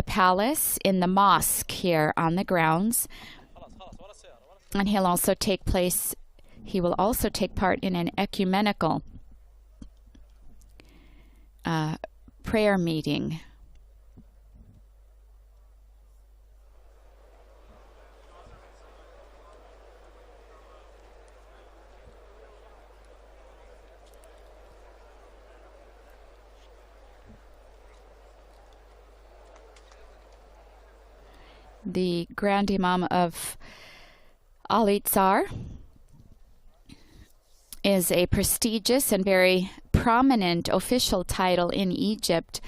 S8: palace, in the mosque here on the grounds. And he'll also take He will also take part in an ecumenical prayer meeting. The Grand Imam of Al-Fida is a prestigious and very prominent official title in Egypt,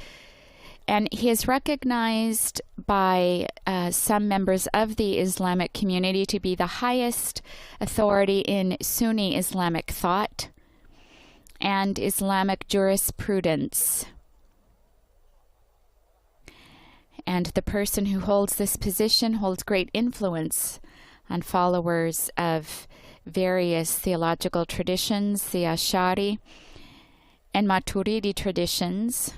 S8: and he is recognized by some members of the Islamic community to be the highest authority in Sunni Islamic thought and Islamic jurisprudence. And the person who holds this position holds great influence on followers of various theological traditions, the Ash'ari and Maturidi traditions.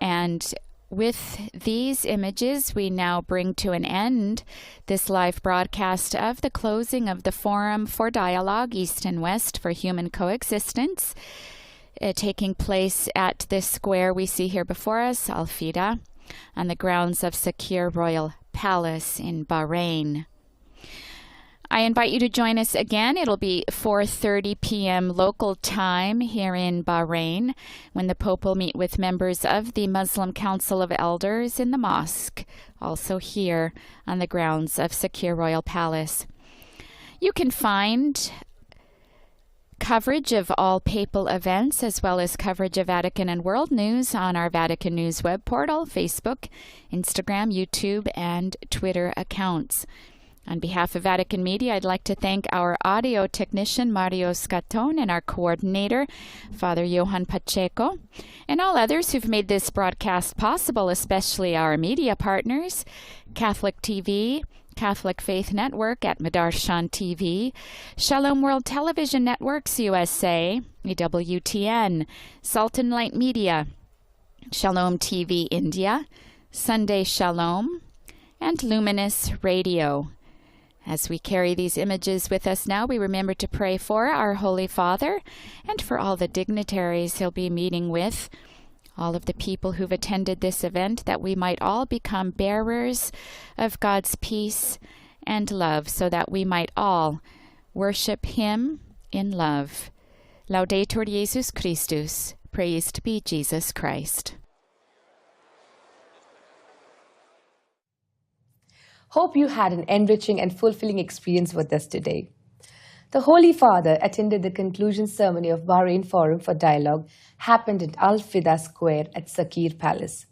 S8: And with these images, we now bring to an end this live broadcast of the closing of the Forum for Dialogue, East and West for Human Coexistence, taking place at this square we see here before us, Al-Fida, on the grounds of Sakhir Royal Palace in Bahrain. I invite you to join us again. It'll be 4:30 p.m. local time here in Bahrain when the Pope will meet with members of the Muslim Council of Elders in the mosque, also here on the grounds of Sakhir Royal Palace. You can find coverage of all papal events as well as coverage of Vatican and world news on our Vatican News web portal, Facebook, Instagram, YouTube, and Twitter accounts. On behalf of Vatican Media, I'd like to thank our audio technician, Mario Scaton, and our coordinator, Father Johan Pacheco, and all others who've made this broadcast possible, especially our media partners, Catholic TV, Catholic Faith Network at Madarshan TV, Shalom World Television Networks USA, EWTN, Sultan Light Media, Shalom TV India, Sunday Shalom, and Luminous Radio. As we carry these images with us now, we remember to pray for our Holy Father and for all the dignitaries he'll be meeting with, all of the people who've attended this event, that we might all become bearers of God's peace and love, so that we might all worship him in love. Laudetur Jesus Christus. Praised be Jesus Christ.
S1: Hope you had an enriching and fulfilling experience with us today. The Holy Father attended the conclusion ceremony of Bahrain Forum for Dialogue happened at Al-Fida Square at Sakhir Palace.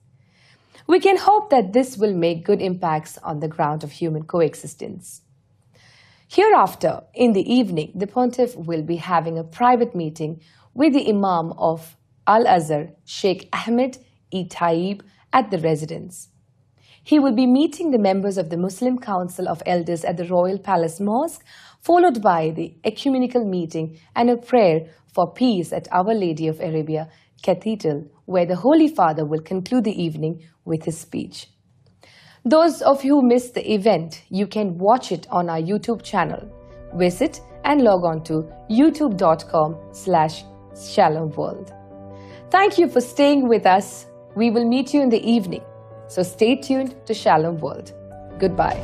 S1: We can hope that this will make good impacts on the ground of human coexistence. Hereafter, in the evening, the Pontiff will be having a private meeting with the Imam of Al-Azhar, Sheikh Ahmed E. Taib, at the residence. He will be meeting the members of the Muslim Council of Elders at the Royal Palace Mosque, followed by the ecumenical meeting and a prayer for peace at Our Lady of Arabia Cathedral, where the Holy Father will conclude the evening with his speech. Those of you who missed the event, you can watch it on our YouTube channel. Visit and log on to youtube.com/shalomworld. Thank you for staying with us. We will meet you in the evening. So stay tuned to Shalom World. Goodbye.